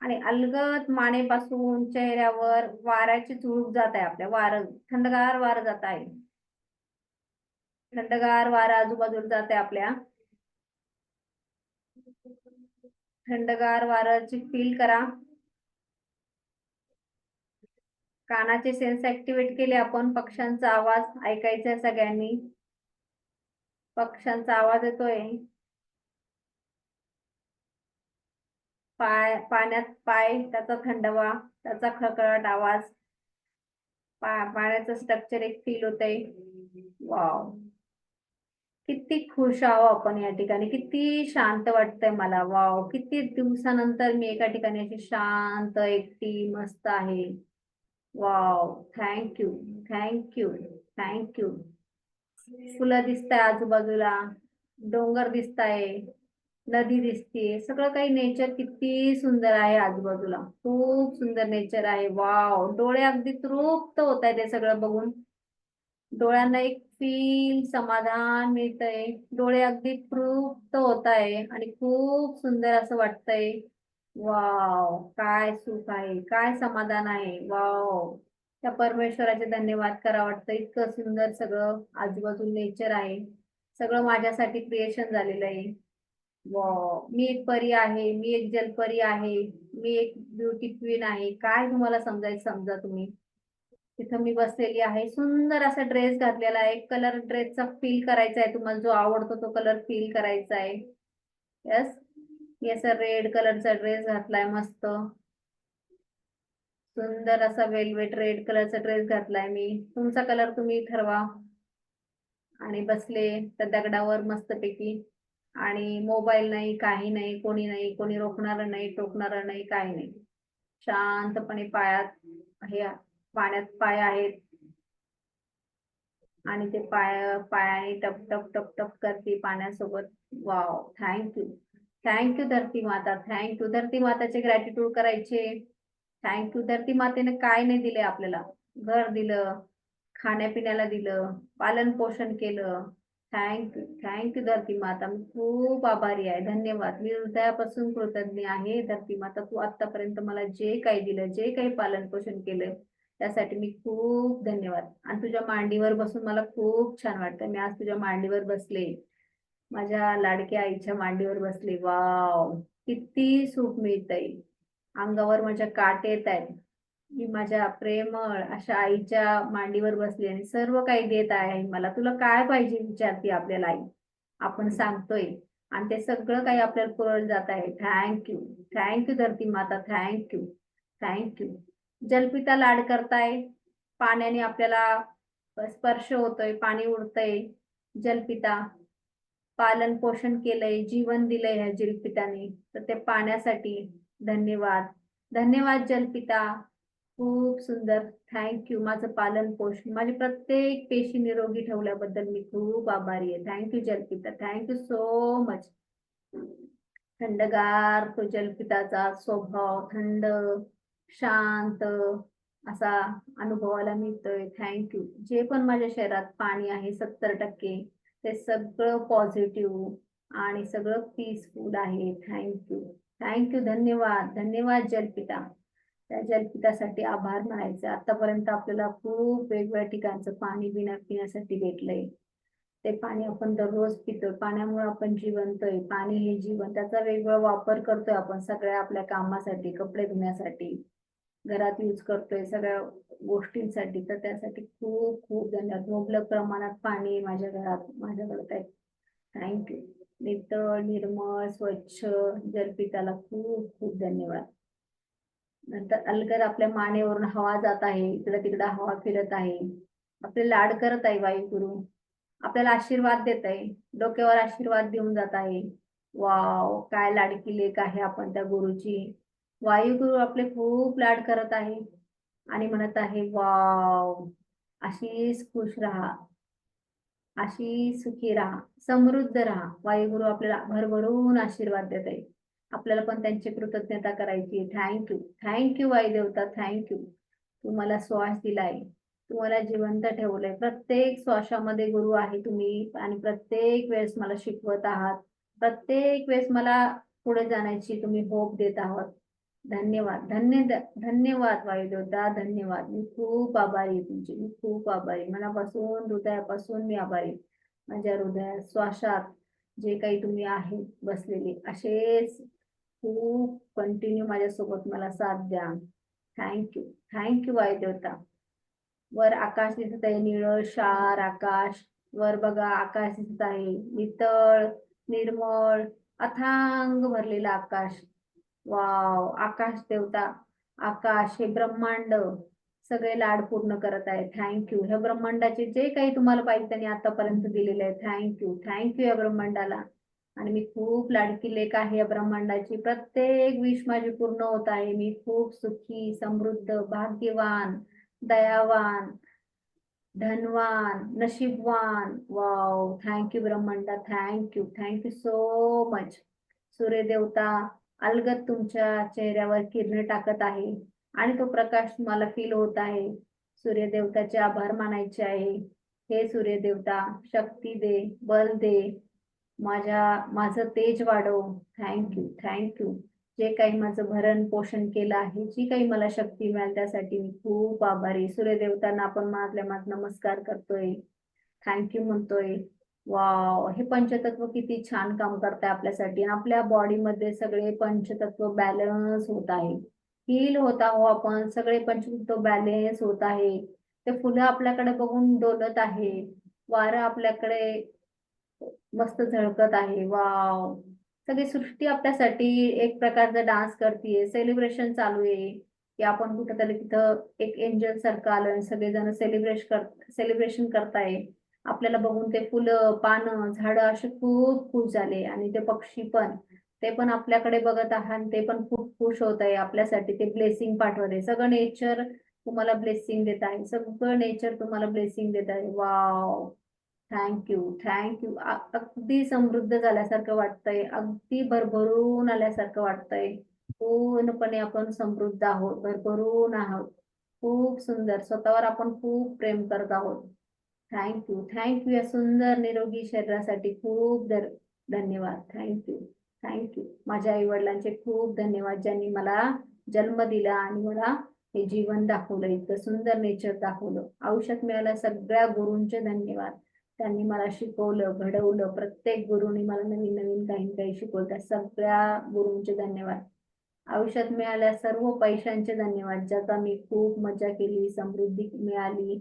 B: आणि अलगद मानेपासून चेहऱ्यावर वाऱ्याची झुळूक जात आहे आपल्या. वारं, थंडगार वारं जात आहे. थंडगार वारं आजूबाजूला जात आहे आपल्या. थंडगार वाऱ्याची फील करा. कानाचे सेन्स ऍक्टिव्हेट केले आपण. पक्ष्यांचा आवाज ऐकायचा आहे सगळ्यांनी. पक्ष्यांचा आवाज येतोय. पाण्यात पाय, त्याचा थंडवा, त्याचा खळखळाट आवाज. पाण्याचं स्ट्रक्चर एक फील होतंय. वाव. किती खुश आहो आपण या ठिकाणी. किती शांत वाटतंय मला. वाव. किती दिवसानंतर मी एका ठिकाणी अशी शांत एकटी मस्त आहे. Wow, thank you, thank you, thank you. फुलं दिसताय आजूबाजूला, डोंगर दिसताय, नदी दिसते, सगळं काही नेचर किती सुंदर आहे आजूबाजूला. खूप सुंदर नेचर आहे. वाव, डोळे अगदी तृप्त होत आहे ते सगळं बघून. डोळ्यांना एक फील समाधान मिळतंय. डोळे अगदी तृप्त होत आहे आणि खूप सुंदर असं वाटतंय. वाव, काय सुख आहे, काय समाधान आहे. वाव, त्या परमेश्वराचे धन्यवाद करा वाटतं. इतकं सुंदर सगळं आजूबाजू नेचर आहे. सगळं माझ्यासाठी क्रिएशन झालेलं आहे. वाव, मी एक परी आहे, मी एक जलपरी आहे, मी एक ब्युटी क्वीन आहे. काय तुम्हाला समजायचं समजा तुम्ही. तिथं मी बसलेली आहे. सुंदर असा ड्रेस घातलेला आहे. कलर ड्रेसचा फील करायचा आहे. तुम्हाला जो आवडतो तो कलर फील करायचा आहे. यस, मी असा रेड कलरचा ड्रेस घातलाय मस्त. सुंदर असा वेलवेट रेड कलरचा ड्रेस घातलाय मी. तुमचा कलर तुम्ही ठरवा. आणि बसले त्या दगडावर मस्तपैकी. आणि मोबाईल नाही, काही नाही, कोणी नाही, कोणी रोखणार नाही, टोकणार नाही, काही नाही. शांतपणे पायात हे पाण्यात पाय आहेत आणि ते पायाने टप टप टप टप करते पाण्यासोबत. वाव, थँक्यू, थँक्यू धरती माता, थँक्यू. धरती माताचे ग्रॅटिट्यूड करायचे. थँक्यू. धरती मातेने काय नाही दिले आपल्याला. घर दिलं, खाण्यापिण्याला दिलं, पालन पोषण केलं. थँक्यू, थँक्यू धरती माता. मी खूप आभारी आहे. धन्यवाद. मी हृदयापासून कृतज्ञ आहे. धरती माता, तू आतापर्यंत मला जे काही दिलं, जे काही पालन पोषण केलं, त्यासाठी मी खूप धन्यवाद. आणि तुझ्या मांडीवर बसून मला खूप छान वाटतं. मी आज तुझ्या मांडीवर बसले, माझ्या लाडक्या आईच्या मांडीवर बसले. वाव, किती सुख मिळतंय. अंगावर माझ्या काटे येत आहेत. मी माझ्या प्रेमळ अशा आईच्या मांडीवर बसली आणि सर्व काही देत आहे मला. तुला काय पाहिजे विचारते आपल्याला आई. आपण सांगतोय आणि ते सगळं काही आपल्याला पुरवलं जात आहे. थँक्यू, थँक्यू धरती माता, थँक्यू, थँक्यू. जलपिता लाड करताय. पाण्याने आपल्याला स्पर्श होतोय, पाणी उडतंय. जलपिता पालन पोषण केलंय, जीवन दिलंय ह्या जलपिताने. तर ते पाण्यासाठी धन्यवाद. धन्यवाद जलपिता. खूप सुंदर. थँक्यू. माझं पालन पोषण, माझी प्रत्येक पेशी निरोगी ठेवल्याबद्दल मी खूप आभारी आहे. थँक्यू जलपिता. Thank you so much. थंडगार तो जलपिताचा स्वभाव, थंड, शांत असा अनुभवाला मिळतोय. थँक्यू. जे पण माझ्या शरीरात पाणी आहे 70%, ते सगळं पॉझिटिव्ह आणि सगळं पीसफुल आहे. Thank you, thank you. धन्यवाद, धन्यवाद जलपिता. त्या जलपितासाठी आभार मानायचे. आतापर्यंत आपल्याला खूप वेगवेगळ्या ठिकाणचं पाणी पिण्यासाठी भेटलंय. ते पाणी आपण दररोज पितोय. पाण्यामुळे आपण जिवंत आहे. पाणी हे जीवन. त्याचा वेगवेगळा वापर करतोय आपण सगळ्या आपल्या कामासाठी, कपडे धुण्यासाठी, घरात यूज करतोय सगळ्या गोष्टींसाठी. तर त्यासाठी खूप खूप धन्यवाद. मुबलक प्रमाणात पाणी माझ्या घरात, माझ्याकडे आहे. थँक्यू. नितळ, निर्मळ, स्वच्छ जलपिताला खूप खूप धन्यवाद. नंतर अलगद आपल्या मानेवरून हवा जात आहे. इकडं तिकडं हवा फिरत आहे. आपले लाड करत आहे वायुगुरु. आपल्याला आशीर्वाद देत आहे. डोक्यावर आशीर्वाद देऊन जात आहे. वाव, काय लाडकी लेक आहे आपण त्या गुरुची. वायुगुरु आपले खूप लाड करत आहे आणि म्हणत आहे, वाव, अशीच खुश राहा, अशी सुखी राहा, समृद्ध राहा. वायुगुरु आपल्याला भरभरून आशीर्वाद देत आहे. आपल्याला पण त्यांची कृतज्ञता करायची. थँक्यू, थँक्यू वायुदेवता, थँक्यू. तू मला श्वास दिलाय, तू मला जिवंत ठेवलंय. प्रत्येक श्वासामध्ये गुरु आहे तुम्ही आणि प्रत्येक वेळेस मला शिकवत आहात. प्रत्येक वेळेस मला पुढे जाण्याची तुम्ही होप देत आहात. धन्यवाद, धन्यवाद वायुदेवता, धन्यवाद. मी खूप आभारी आहे तुमची. मी खूप आभारी. मनापासून, हृदयापासून मी आभारी. माझ्या हृदयात, श्वासात जे काही तुम्ही आहे बसलेले, असेच खूप कंटिन्यू माझ्यासोबत मला साथ द्या. थँक्यू, थँक्यू वायुदेवता. वर आकाश दिसत आहे, निळं शार आकाश. वर बघा आकाश दिसत आहे, नितळ, निर्मळ, अथांग भरलेलं आकाश. वाव, आकाश देवता, आकाश हे ब्रह्मांड सगळे लाड पूर्ण करत आहे. थँक्यू. ह्या ब्रह्मांडाचे जे काही तुम्हाला पाहिजे त्यांनी आतापर्यंत दिलेले आहे. थँक्यू, थँक्यू या ब्रह्मांडाला. आणि मी खूप लाडकी लेक आहे या ब्रह्मांडाची. प्रत्येक विश माझी पूर्ण होत आहे. मी खूप सुखी, समृद्ध, भाग्यवान, दयावान, धनवान, नशीबवान. वाव, थँक्यू ब्रह्मांडा, थँक्यू सो मच. सूर्यदेवता अलगद तुमच्या चेहऱ्यावर किरण टाकत आहे आणि तो प्रकाश मला फील होत आहे. सूर्यदेवताचे आभार मानायचे आहे. हे सूर्यदेवता, शक्ती दे, बल दे, माझं तेज वाढव. थँक्यू. जे काही माझं भरण पोषण केलं आहे, जी काही मला शक्ती मिळाली त्यासाठी मी खूप आभारी. सूर्यदेवतांना आपण माझ्या मात नमस्कार करतोय, थँक्यू म्हणतोय. वाव, हे पंचतत्व किती छान काम करताय आपल्यासाठी. आपल्या बॉडीमध्ये सगळे पंचतत्व बॅलन्स होत आहे, हील होत आहो आपण. सगळे पंचतत्व बॅलन्स होत आहे. ते फुलं आपल्याकडे बघून डोलत आहे, वारं आपल्याकडे मस्त झळकत आहे. वाव, सगळी सृष्टी आपल्यासाठी एक प्रकारचा डान्स करतीये, सेलिब्रेशन चालू आहे की आपण कुठेतरी तिथं एक एंजल सारखं आलोय, सगळेजण सेलिब्रेशन करताय. आपल्याला बघून ते फुलं, पानं, झाडं असे खूप खुश झाले आणि ते पक्षी पण, ते पण आपल्याकडे बघत आहे आणि ते पण खूप खुश होत आहे. आपल्यासाठी ते ब्लेसिंग पाठवत आहे. सगळं नेचर तुम्हाला ब्लेसिंग देत आहे. सगळं नेचर तुम्हाला ब्लेसिंग देत आहे. Wow, thank you. अगदी समृद्ध झाल्यासारखं वाटतंय, अगदी भरभरून आल्यासारखं वाटतंय. पूर्णपणे आपण समृद्ध आहोत, भरभरून आहोत. खूप सुंदर, स्वतःवर आपण खूप प्रेम करत आहोत. थँक्यू या सुंदर निरोगी शरीरासाठी खूप धन्यवाद. थँक्यू. माझ्या आई वडिलांचे खूप धन्यवाद, ज्यांनी मला जन्म दिला आणि मला हे जीवन दाखवलं, इतकं सुंदर नेचर दाखवलं. आयुष्यात मिळाल्या सगळ्या गुरूंचे धन्यवाद. त्यांनी मला शिकवलं, घडवलं. प्रत्येक गुरुनी मला नवीन नवीन काही शिकवलं. त्या सगळ्या गुरूंचे धन्यवाद. आयुष्यात मिळाल्या सर्व पैशांचे धन्यवाद, ज्याचा मी खूप मजा केली, समृद्धी मिळाली,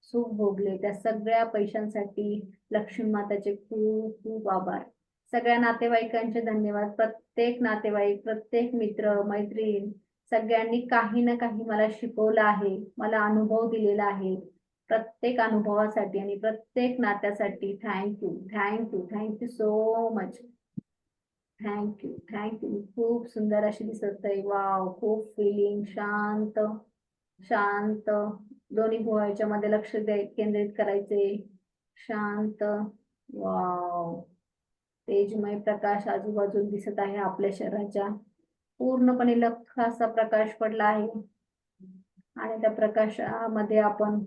B: सुख भोगले. त्या सगळ्या पैशांसाठी लक्ष्मी माताचे खूप खूप आभार. सगळ्या नातेवाईकांचे धन्यवाद. प्रत्येक नातेवाईक, प्रत्येक मित्र मैत्रीण, सगळ्यांनी काही ना काही मला शिकवलं आहे, मला अनुभव दिलेला आहे. प्रत्येक अनुभवासाठी आणि प्रत्येक नात्यासाठी थँक्यू सो मच. थँक्यू. खूप सुंदर अशी दिसत आहे. वाव, खूप फिलिंग शांत. दोन्ही भुवयाच्या मध्ये लक्ष केंद्रित करायचे. शांत. वाव, तेजमय प्रकाश आजूबाजूला दिसत आहे. आपल्या शरीराच्या पूर्णपणे लख्ख असा प्रकाश पडला आहे आणि त्या प्रकाशामध्ये आपण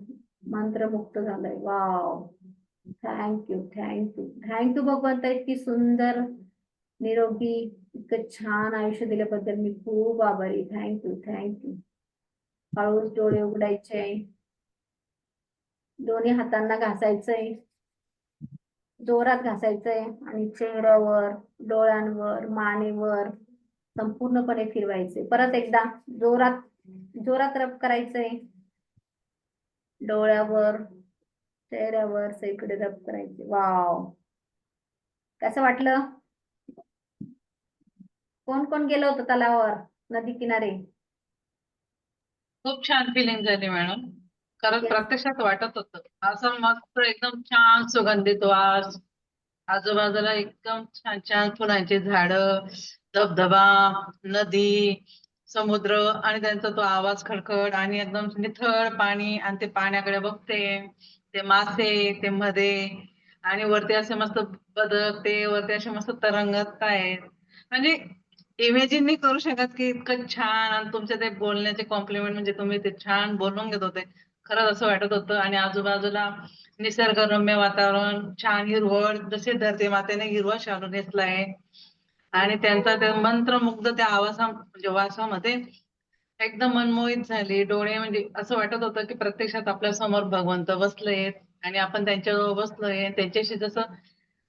B: मंत्रमुक्त झालोय. वाव, थँक्यू भगवंता. इतकी सुंदर निरोगी, इतकं छान आयुष्य दिल्याबद्दल मी खूप आभारी. थँक्यू. हळूच डोळे उघडायचे, दोन्ही हातांना घासायचंय, जोरात घासायचंय आणि चेहऱ्यावर, डोळ्यांवर, मानेवर संपूर्णपणे फिरवायचे. परत एकदा जोरात रब करायचंय, डोळ्यावर, चेहऱ्यावर सगळीकडे रब करायचे. वाव, कसं वाटलं? कोण कोण गेलं होतं तलावावर, नदी किनारे?
C: खूप छान फिलिंग झाली मॅडम. खरंच
B: Yes.
C: प्रत्यक्षात वाटत होतं असं मस्त एकदम छान सुगंधित वास, आजूबाजूला एकदम छान छान फुलांची झाडं, धबधबा, नदी, समुद्र आणि त्यांचा तो आवाज खडखड आणि एकदम निथळ पाणी आणि ते पाण्याकडे बघते, ते मासे ते मध्ये आणि वरती असे मस्त बदक, ते वरती असे मस्त तरंगत आहेत. म्हणजे इमेजिन नाही करू शकत की इतकं छान. आणि तुमचे ते बोलण्याचे कॉम्प्लिमेंट, म्हणजे तुम्ही ते छान बोलून घेत होते, खरंच असं वाटत होतं. आणि आजूबाजूला निसर्गरम्य वातावरण, छान हिरवळ, जसे धरती मातेने हिरवा शालू नेसलाय आणि त्यांचा ते मंत्रमुग्ध त्या म्हणजे वासामध्ये एकदम मनमोहित झाली. डोळे म्हणजे असं वाटत होतं की प्रत्यक्षात आपल्या समोर भगवंत बसलेत आणि आपण त्यांच्याजवळ बसलोय, त्यांच्याशी जसं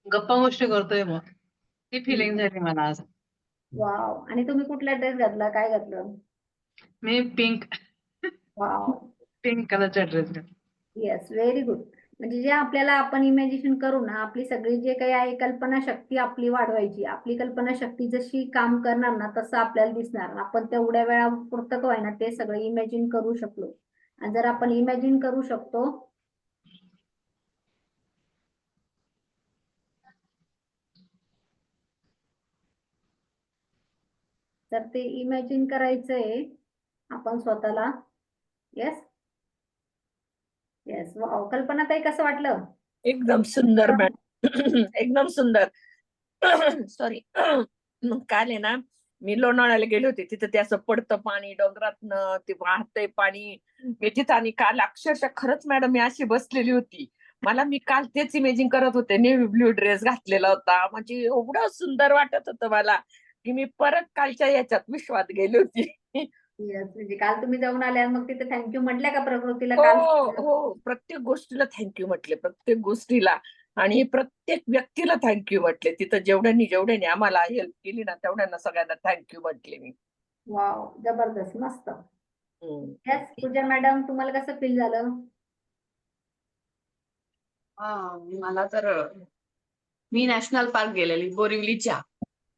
C: गप्पा गोष्टी करतोय. मग ती फिलिंग झाली मला आज.
B: वाव, आणि तुम्ही कुठला ड्रेस घातला, काय घातलं?
C: मी पिंक
B: वाव,
C: कलरचा ड्रेस घातला.
B: Yes, very good. म्हणजे जे आपल्याला आपण इमॅजिनेशन करू ना, आपली सगळी जे काही आहे कल्पना शक्ती आपली वाढवायची. आपली कल्पना शक्ती जशी काम करणार ना, तसं आपल्याला दिसणार. आपण तेवढ्या वेळा पुरतं आहे ना, ते सगळं इमॅजिन करू शकलो. आणि जर आपण इमॅजिन करू शकतो, तर ते इमॅजिन करायचंय आपण स्वतःला. Yes, yes. वाव. कल्पनाताई कसं वाटलं?
D: एकदम सुंदर मॅडम. एकदम सुंदर. सॉरी. काल आहे ना, मी लोणावळ्याला गेले होते. तिथं ते असं पडतं पाणी डोंगरातनं, ते वाहतंय पाणी. मी तिथं आणि काल अक्षरशः खरंच मॅडम मी अशी बसलेली होती. मी काल तेच इमेजिंग करत होते. नेव्ही ब्ल्यू ड्रेस घातलेला होता. म्हणजे एवढं सुंदर वाटत होतं मला, की मी परत कालच्या याच्यात विश्वात गेली होती.
B: येस. म्हणजे काल तुम्ही जाऊन आल्या मग तिथे थँक्यू म्हटल्या का प्रकृतीला
D: हो,
B: काल?
D: हो. प्रत्येक गोष्टीला थँक्यू म्हटले. प्रत्येक गोष्टीला आणि प्रत्येक व्यक्तीला थँक्यू म्हटले. तिथं जेवढ्यांनी आम्हाला हेल्प केली ना, तेवढ्यांना सगळ्यांना थँक्यू म्हटले मी.
B: वाव. जबरदस्त. मस्त.
D: हम्म.
B: येस. पूजा मॅडम तुम्हाला कसं फील झालं?
E: मला तर मी नॅशनल पार्क गेलेली बोरिवलीच्या.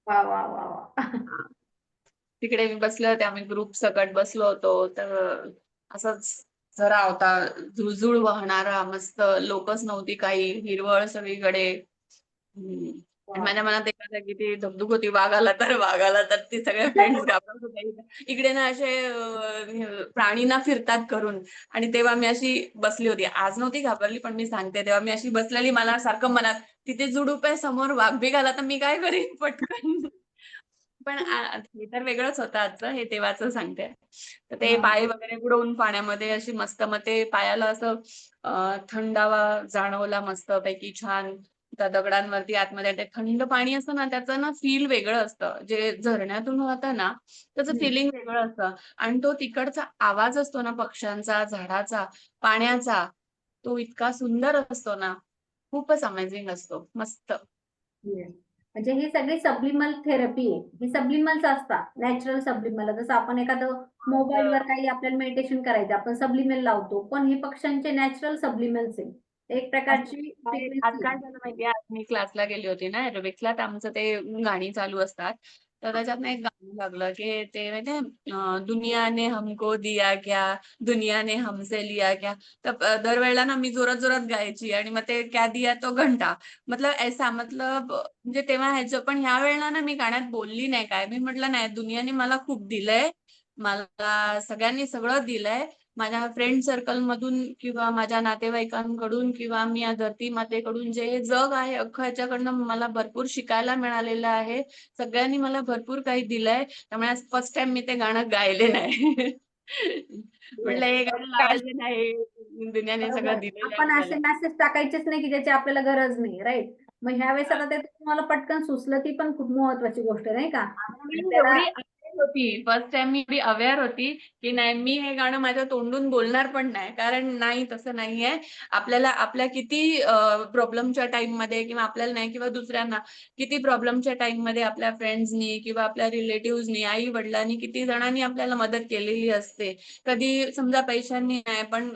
B: वा वा वा वा.
E: तिकडे मी बसले होते. आम्ही ग्रुप सकट बसलो होतो. तर असंच झरा होता, झुळझुळ वाहणारा मस्त. लोकच नव्हती काही, हिरवळ सगळीकडे. आणि
B: वा.
E: माझ्या मनात एखादा किती धगधग होती, वाघ आला तर ती सगळे फ्रेंड्स घाबरत होते. इकडे ना असे प्राणीना फिरतात करून. आणि तेव्हा मी अशी बसली होती. आज नव्हती घाबरली, पण मी सांगते तेव्हा मी अशी बसलेली. मला सारखं मनात तिथे झुडूप आहे समोर, वाघ बिघ आला तर मी काय करीन पटकन. पण हे तर वेगळंच होतं आजचं, हे तेव्हाचं सांगते. तर ते
B: वा.
E: पाय वगैरे बुडवून पाण्यामध्ये अशी मस्त, मग ते पायाला असं थंडावा जाणवला मस्तपैकी छान. त्या दगडांवरती आतमध्ये ते थंड पाणी असतं ना, त्याचं ना फील वेगळं असतं. जे झरण्यातून वाहतं ना, त्याचं
B: हम्म.
E: फिलिंग वेगळं असतं. आणि तो तिकडचा आवाज असतो ना पक्ष्यांचा, झाडाचा, पाण्याचा, तो इतका सुंदर असतो ना, खूपच अमेझिंग असतो. मस्त.
B: Yes. म्हणजे ही सगळी सब्लिमल थेरपी आहे. ही सबलिमल्स असतात. नॅचरल सबलिमल. जसं आपण एखादं मोबाईलवर काही आपल्याला मेडिटेशन करायचं, आपण सबलिमल लावतो. पण हे पक्ष्यांचे नॅचरल सबलिमल्स आहे. एक प्रकारची
E: आज
B: फ्रिक्वेन्सी
E: काय
B: आहे.
E: झालं माहितीये, आज मी क्लासला गेली होती ना एरोबिक्सला, तर आमचं ते गाणी चालू असतात. तर त्याच्यातनं एक गाणं लागलं की ते माहितीये, दुनिया ने हमको दिया क्या, दुनिया ने हमसे लिया क्या. तर दरवेळेला ना मी जोरात जोरात गायची आणि मग ते क्या दिया तो घंटा, मतलब ऐसा, मतलब म्हणजे तेव्हा ह्याचं. पण ह्या वेळेला ना मी गाण्यात बोलली नाही काय. मी म्हटलं नाही, दुनियाने मला खूप दिलंय, मला सगळ्यांनी सगळं दिलंय. माझ्या फ्रेंड सर्कल मधून किंवा माझ्या नातेवाईकांकडून किंवा मी या धरती मातेकडून जे जग आहे अख्खं, ह्याच्याकडनं मला भरपूर शिकायला मिळालेलं आहे. सगळ्यांनी मला भरपूर काही दिलंय. त्यामुळे आज फर्स्ट टाइम मी ते गाणं गायले नाही. म्हटलं हे गाणं
D: काल
E: लावायचं नाही, दुनियाने
B: बरोबर.
E: सगळं दिलेलं आहे
B: आपण असे
E: मला.
B: मेसेज टाकायचेच नाही की ज्याची आपल्याला गरज नाही. राईट. मग ह्यावेळेस आता ते तुम्हाला पटकन सुचलं, ती पण खूप महत्वाची गोष्ट आहे, नाही का?
E: मी
B: आणि त्याला
E: एवढी अवेअर होती, फर्स्ट टाइम मी एवढी अवेअर होती की नाही, मी हे गाणं माझ्या तोंडून बोलणार पण नाही. कारण नाही, तसं नाहीये. आपल्याला आपल्या किती प्रॉब्लेमच्या टाइम मध्ये, किंवा आपल्याला नाही किंवा दुसऱ्यांना किती प्रॉब्लेमच्या टाइम मध्ये आपल्या फ्रेंड्सनी किंवा आपल्या रिलेटिव्हजनी, आई वडिलांनी, किती जणांनी आपल्याला मदत केलेली असते. कधी समजा पैशांनी नाही, पण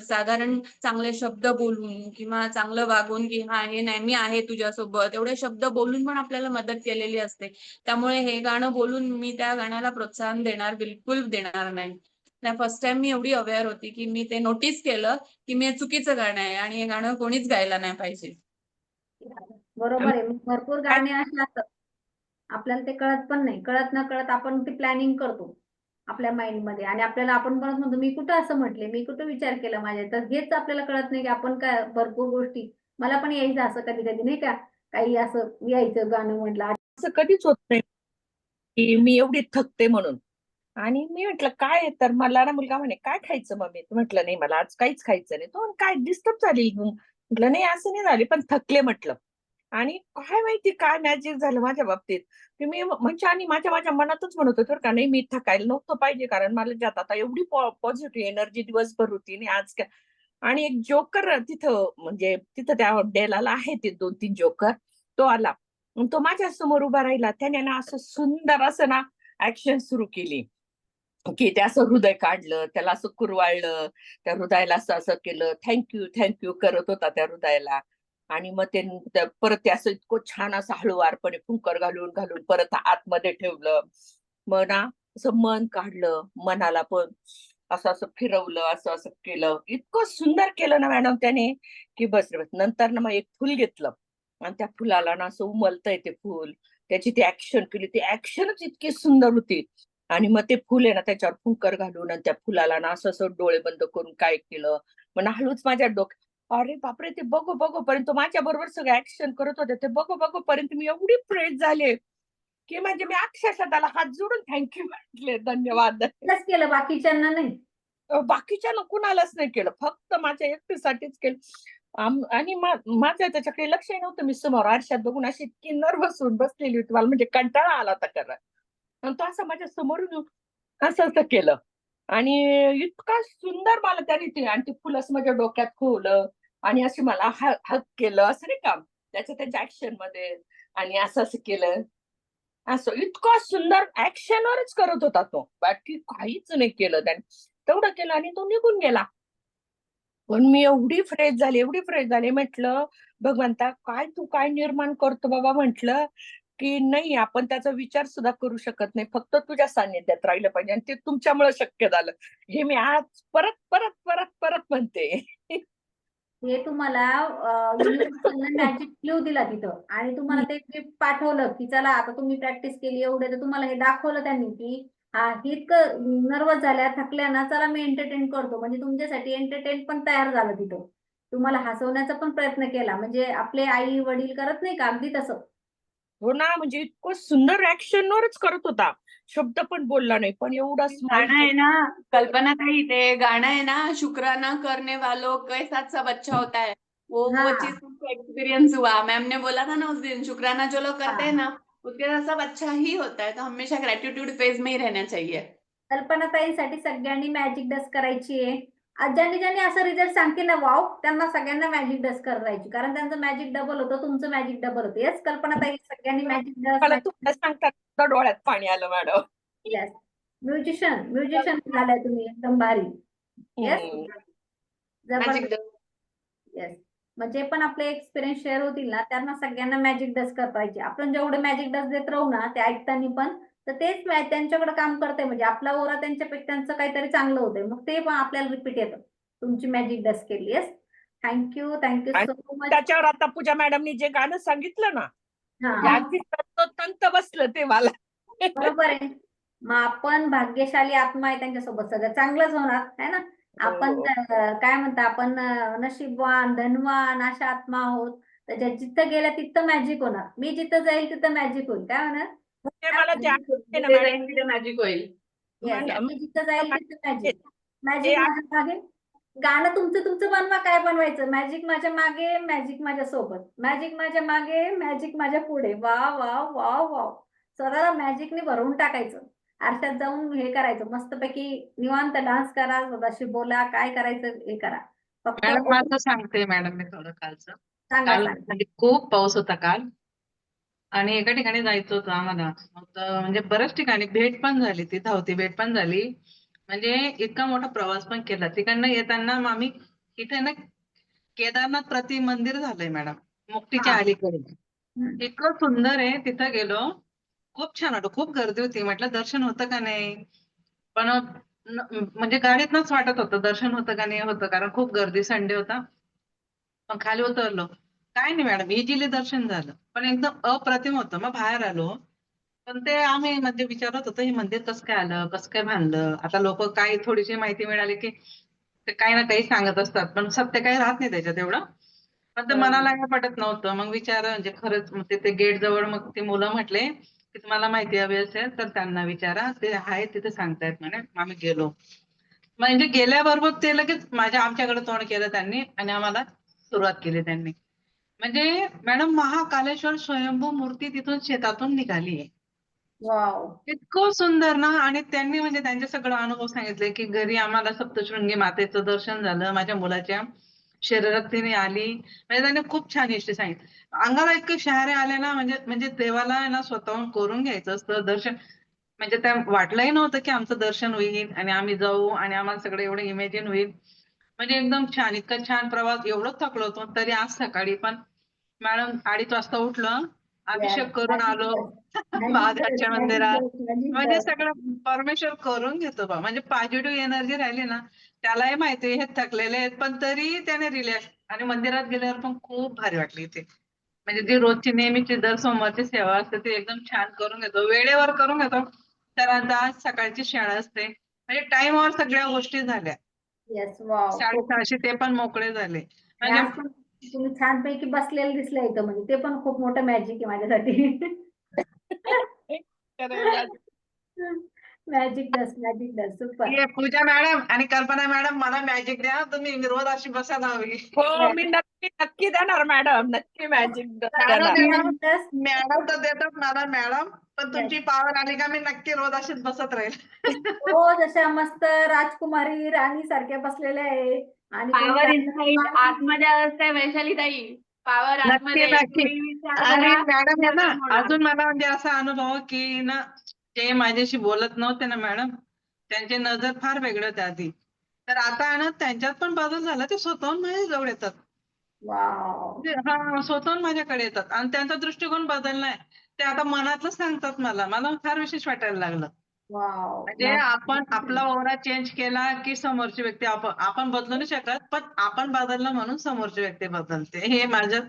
E: साधारण चांगले शब्द बोलून किंवा चांगलं वागून, की हा हे नाही, मी आहे तुझ्यासोबत, एवढे शब्द बोलून पण आपल्याला मदत केलेली असते. त्यामुळे हे गाणं बोलून मी त्या गाण्याला प्रोत्साहन बिलकुल देणार नाही. फर्स्ट टाइम मी एवढी अवेअर होती की मी ते नोटीस केलं की मी हे चुकीचं गाणं आहे आणि हे गाणं कोणीच गायला नाही पाहिजे.
B: बरोबर आहे. भरपूर गाणे असे असतात, आपल्याला ते कळत पण नाही. कळत न कळत आपण ते प्लॅनिंग करतो आपल्या माइंड मध्ये, आणि आपल्याला आपण परत म्हणतो मी कुठं असं म्हटले, मी कुठं विचार केला माझ्या. तर हेच आपल्याला कळत नाही की आपण काय भरपूर गोष्टी. मला पण यायचं असं कधी कधी, नाही का? काही असं यायचं गाणं म्हटलं.
D: असं कधीच होत नाही की मी एवढी थकते म्हणून. आणि मी म्हटलं काय आहे, तर मला ना मुलगा म्हणे काय खायचं मम्मी. म्हटलं नाही, मला आज काहीच खायचं नाही. तो म्हणे, काय डिस्टर्ब झाली. म्हटलं नाही, असं नाही झाली, पण थकले म्हटलं. आणि काय माहिती काय मॅजिक झालं माझ्या बाबतीत, की मी म्हणजे आणि माझ्या मनातच म्हणत होते बरं का, नाही मी थकायला नव्हतं पाहिजे, कारण मला ज्यात आता एवढी पॉझिटिव्ह एनर्जी दिवसभर होती आणि आज काय. आणि एक जोकर तिथं, म्हणजे तिथं त्या डेलाला आहे ते 2-3 जोकर. तो आला. मग तो माझ्या समोर उभा राहिला. त्याने ना असं सुंदर असं ना ऍक्शन सुरू केली, की ते असं हृदय काढलं, त्याला असं कुरवाळलं, त्या हृदयाला असं असं केलं, थँक्यू करत होता त्या हृदयाला. आणि मग परत ते असं इतकं छान असं हळूवारपणे फुंकर घालून घालून परत आतमध्ये ठेवलं. मग ना असं मन काढलं, मनाला पण असं असं फिरवलं, असं असं केलं. इतकं सुंदर केलं ना मॅडम त्याने, की बस रे बस. नंतर ना मग एक फुल घेतलं आणि त्या फुलाला ना असं उमलतंय ते फुल. त्याची ती ऍक्शन केली, ती ऍक्शनच इतकी सुंदर होती. आणि मग ते फुल आहे ना त्याच्यावर फुंकर घालून आणि त्या फुलाला ना असं असं डोळे बंद करून काय केलं, मग हळूच माझ्या डोक्यात अरे बापरे ते बघू बघूपर्यंत माझ्या बरोबर सगळं ऍक्शन करत होते ते बघू बघूपर्यंत मी एवढी फ्रेश झाले की म्हणजे मी अक्षरशः त्याला हात जोडून थँक्यू म्हटले धन्यवाद.
B: एकदाच केलं, बाकीच्यांना नाही.
D: बाकीच्या कुणालाच नाही केलं, फक्त माझ्या एकटीसाठीच केलं. आणि माझं त्याच्याकडे लक्षही नव्हतं. मी समोर आरशात बघून अशी इतकी नर्व्हस होऊन बसलेली होती, मला म्हणजे कंटाळा आला होता खरं. आणि तो असं माझ्या समोरून असं असं केलं आणि इतका सुंदर मला त्याने ते आणि ते फुलं असं माझ्या डोक्यात खोवलं आणि अशी मला हक केलं असं नाही का त्याच्या ऍक्शन मध्ये आणि असं असं केलं. असं इतका सुंदर ऍक्शनवरच करत होता तो, बाकी काहीच नाही केलं त्याने. तेवढं केलं आणि तो निघून गेला. पण मी एवढी फ्रेश झाली म्हटलं भगवंता तू काय निर्माण करतो बाबा म्हटलं की नाही आपण त्याचा विचार सुद्धा करू शकत नाही, फक्त तुझ्या सान्निध्यात राहिलं पाहिजे आणि ते तुमच्यामुळे शक्य झालं. हे मी आज परत परत परत परत म्हणते.
B: हे तुम्हाला युनिव्हर्सनं मॅजिक क्लू दिला तिथं आणि तुम्हाला ते गिफ्ट पाठवलं की चला आता तुम्ही प्रॅक्टिस केली एवढे, तर तुम्हाला हे दाखवलं त्यांनी की हा इतकं नर्वस झाल्या थकल्या ना, चला मी एंटरटेन करतो. म्हणजे तुमच्यासाठी एंटरटेन पण तयार झालं तिथं. तुम्हाला हसवण्याचा पण प्रयत्न केला, म्हणजे आपले आई वडील करत नाही का, अगदी तसं.
D: हो ना, म्हणजे इतकं सुंदर ऍक्शनवरच करत होता, शब्द पण बोलला नाही पण एवढा स्माइल.
E: गाणं आहे ना कल्पना ताई, ते गाणं है ना शुक्राना करने वालों के साथ सब अच्छा होता है, वो
B: हाँ
E: चीज मुझको एक्सपीरियंस हुआ. मैम ने बोला था ना उस दिन, शुक्राना जो लोग करते हैं
B: हाँ,
E: ना उसके साथ सब अच्छा ही होता है, तो हमेशा ग्रेटिट्यूड फेज में ही रहना चाहिए.
B: कल्पनाताईंसाठी सगळ्यांनी मॅजिक डस्ट करायची आहे. ज्यांनी ज्यांनी असं रिझल्ट सांगते ना वाव, त्यांना सगळ्यांना मॅजिक डस्ट करायची, कारण त्यांचं मॅजिक डबल होतं, तुमचं मॅजिक डबल होतं. येस कल्पनाताई, सगळ्यांनी मॅजिक डस्ट.
D: मला तुम्हाला सांगता डोळ्यात पाणी आलं मॅडम.
B: येस, म्युझिशियन झालाय तुम्ही, एकदम भारी. येस,
D: हम्म.
E: मॅजिक
B: जबरदस्त. येस, मग जे पण आपले एक्सपिरियन्स शेअर होतील ना, त्यांना सगळ्यांना मॅजिक डस्ट करायचे. आपण जेवढे मॅजिक डस्ट देत राहू ना, ते ऐकताना पण, तर तेच त्यांच्याकडे काम करते, म्हणजे आपला ओरा त्यांच्यापेक्षा त्यांचं काहीतरी चांगलं होतंय, मग ते पण आपल्याला रिपीट येतं. तुमची मॅजिक डस्ट केली. येस, थँक्यू
D: आणि
B: सो मच.
D: त्याच्यावर आता पूजा मॅडमनी जे गाणं सांगितलं ना, म्हणजे
B: हा,
D: अगदी तंत बसलं ते मला.
B: बरोबर आहे. मग आपण भाग्यशाली आत्मा आहे, त्यांच्यासोबत सगळं चांगलंच होणार आहे ना. आपण
D: हो.
B: काय म्हणता, आपण नशीबवान धनवान अशा आत्मा आहोत. त्याच्या जिथं गेल्या तिथं मॅजिक होणार. मी जिथं जाईल तिथं मॅजिक होईल. काय होणार?
D: म्हणजे मला ते आठवते ना
E: जिथे
D: मॅडम.
E: जाईल तिथे मॅजिक होईल.
B: येस, मी जिथं जाईल तिथं मॅजिक.
D: ते
B: मॅजिक माझ्या मागे. गाणं तुमचं तुमचं बनवा, काय बनवायचं. मॅजिक माझ्या मागे, मॅजिक माझ्या सोबत, मॅजिक माझ्या मागे, मॅजिक माझ्या पुढे. वा वा वा वा, स्वतःला मॅजिकने भरवून टाकायचं. आरशात जाऊन हे करायचं, मस्तपैकी निवांत डान्स करा, स्वतःशी बोला, काय करायचं हे करा. फक्त
C: मॅडम माझं सांगते मॅडम मी थोडं कालचं.
B: सांगा
C: काल
B: सांगा.
C: म्हणजे खूप पाऊस होता काल आणि एका ठिकाणी जायचं होतं आम्हाला. मग म्हणजे बऱ्याच ठिकाणी भेट पण झाली, ती धावती भेट पण झाली. म्हणजे इतका मोठा प्रवास पण केला. तिकडनं येताना मग आम्ही इथे ना केदारनाथ प्रति मंदिर झालंय मॅडम, मुक्तीच्या
B: हा.
C: अलीकडे.
B: हम्म.
C: इतकं सुंदर आहे, तिथं गेलो, खूप छान वाटलं. खूप गर्दी होती, म्हटलं दर्शन होतं का नाही, पण म्हणजे गाडीतनच वाटत होतं दर्शन होतं का नाही होतं, कारण खूप गर्दी, संडे होता. पण खाली उतरलो, काय नाही मॅडम, इझिली दर्शन झालं, पण एकदम अप्रतिम होतं. मग बाहेर आलो, पण ते आम्ही म्हणजे विचारत होतो, हे मंदिर कसं काय आलं, कसं काय बांधलं. आता लोक काय थोडीशी माहिती मिळाली की ते काही ना काही सांगत असतात, पण सत्य काही राहत नाही त्याच्यात एवढं. पण ते मनाला काही पटत नव्हतं. मग विचार म्हणजे खरंच, मग ते गेट जवळ मग ते मुलं म्हटले की तुम्हाला माहिती हवी असेल तर त्यांना विचारा, ते आहे तिथे सांगतायत म्हणे. आम्ही गेलो, म्हणजे गेल्याबरोबर ते लगेच आमच्याकडे तोंड केलं त्यांनी आणि आम्हाला सुरुवात केली त्यांनी. म्हणजे मॅडम महाकालेश्वर स्वयंभू मूर्ती तिथून शेतातून निघाली आहे.
B: वाव.
C: इतकं सुंदर ना. आणि त्यांनी म्हणजे त्यांचे सगळं अनुभव सांगितले की घरी आम्हाला सप्तशृंगी मातेचं दर्शन झालं, माझ्या मुलाच्या शरीरात तिने आली. म्हणजे त्यांनी खूप छान हिस्ट्री सांगितली. अंगाला इतके शहारे आले ना, म्हणजे म्हणजे देवाला आहे ना स्वतःहून करून घ्यायचं असतं दर्शन. म्हणजे त्या वाटलंही नव्हतं की आमचं दर्शन होईल आणि आम्ही जाऊ आणि आम्हाला सगळं एवढं इमॅजिन होईल. म्हणजे एकदम छान, इतका छान प्रवास. एवढं थकलो होतो तरी आज सकाळी पण मॅडम 2:30 वाजता उठलं, अभिषेक करून आलो महादेवाच्या मंदिरात. म्हणजे सगळं परमेश्वर करून घेतो बा. म्हणजे पॉझिटिव्ह एनर्जी राहिली ना, त्यालाही माहिती हे थकलेले आहेत पण तरी त्याने रिलॅक्स. आणि मंदिरात गेल्यावर पण खूप भारी वाटली इथे. म्हणजे जी रोजची नेहमीची दर सोमवारची सेवा असते ती एकदम छान करून घेतो, वेळेवर करून घेतो. तर आता आज सकाळची शाळा असते, म्हणजे टाइमवर सगळ्या गोष्टी झाल्या.
B: येस, वाव, खूप
C: 650 ते पण मोकळे झाले.
B: आणि
C: म्हणजे
B: आज पण तुम्ही छानपैकी बसलेलं दिसलं इथं, म्हणजे ते पण खूप मोठं मॅजिक आहे माझ्यासाठी. मॅजिक डस सुपर.
C: ये पूजा मॅडम आणि कल्पना मॅडम, मला मॅजिक द्या, तुम्ही रोज अशी बसायला हवी.
D: हो, मी नक्की नक्की देणार मॅडम, नक्की मॅजिक
C: मॅडम
D: देणार.
C: देतात, मॅडम तर देतात मला मॅडम, पण तुमची पावर आली का मी नक्की रोज अशीच बसत राहील.
B: हो, जशा मस्त राजकुमारी राणी सारख्या बसलेल्या आहे आणि कोणी
E: पॉवर
B: राजा
E: इनसाइड आतमध्ये असते वैशाली ताई. पॉवर
C: नक्की
E: आतमध्ये.
C: नक्की.
E: तुम्ही विचार
C: आणि
E: करा,
C: मॅडम आहे ना,
E: सगळं होणार.
C: अजून मला म्हणजे असा अनुभव की ना, ते माझ्याशी बोलत नव्हते ना मॅडम, त्यांची नजर फार वेगळे होते आधी. तर आता आहे ना, त्यांच्यात पण बदल झाला, ते स्वतःहून माझ्या जवळ येतात.
B: वाव.
C: हा, स्वतःहून माझ्याकडे येतात आणि त्यांचा दृष्टिकोन बदललाय. ते आता मनातलं सांगतात मला फार विशेष वाटायला लागलं.
B: वाव.
C: म्हणजे आपण आपला ओरा चेंज केला की समोरची व्यक्ती आपण बदलू नाही शकत, पण आपण बदललं म्हणून समोरची व्यक्ती बदलते. हे माझं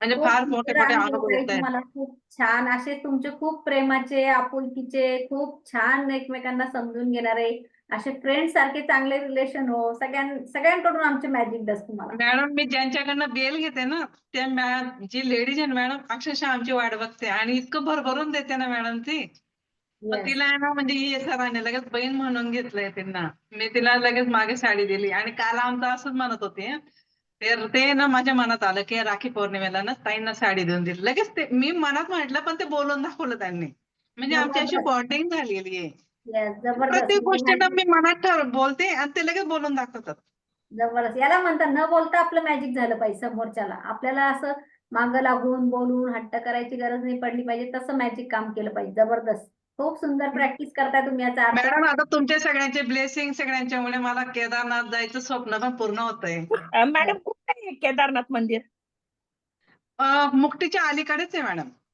C: म्हणजे
B: खूप
C: फार मोठे
B: सुंदर
C: मोठे
B: अनुभव
C: अनुभव
B: ताई
C: येत आहेत.
B: तुम्हाला, खूप छान असे तुमचे खूप प्रेमाचे, आपुलकीचे, खूप छान एकमेकांना समजून घेणारे असे फ्रेंड सारखे चांगले रिलेशन हो. सगळ्यांकडून आमचे मॅजिक डस तुम्हाला.
C: मॅडम, मी ज्यांच्याकडनं बेल घेते ना, त्या जी लेडीज आहे ना मॅडम, अक्षरशः आमची वाट बघते आणि इतकं भरभरून देते ना मॅडम ती. मग
B: येस.
C: तिला आहे ना, म्हणजे ही सरांनी लगेच बहीण म्हणून घेतलंय त्यांना. मी तिला लगेच मागे साडी दिली आणि काल आमचं असंच म्हणत होते. तर ते ना माझ्या मनात आलं की राखी पौर्णिमेला ना ताईंना साडी देऊन दिली. लगेच ते मी मनात म्हटलं, पण ते बोलून दाखवलं त्यांनी. म्हणजे आमची अशी
B: जबरदस्त.
C: बॉन्डिंग झालेली आहे.
B: येस, जबरदस्त.
C: प्रत्येक
B: म्हणजे
C: गोष्टींना
B: magic
C: मी मनात बोलते आणि ते लगेच बोलून दाखवतात.
B: जबरदस्त. याला म्हणतात न बोलता आपलं मॅजिक झालं पाहिजे समोरच्याला. आपल्याला असं मागं लागून बोलून हट्ट करायची गरज नाही पडली पाहिजे, तसं मॅजिक काम केलं पाहिजे. जबरदस्त. खूप सुंदर प्रॅक्टिस करताय तुम्ही याचा अर्थ.
C: मॅडम, आता तुमच्या सगळ्यांचे ब्लेसिंग सगळ्यांच्यामुळे मला केदारनाथ जायचं स्वप्न पण पूर्ण होतंय.
D: मॅडम, कुठे आहे केदारनाथ मंदिर?
C: मुक्तीच्या अलीकडेच आहे मॅडम.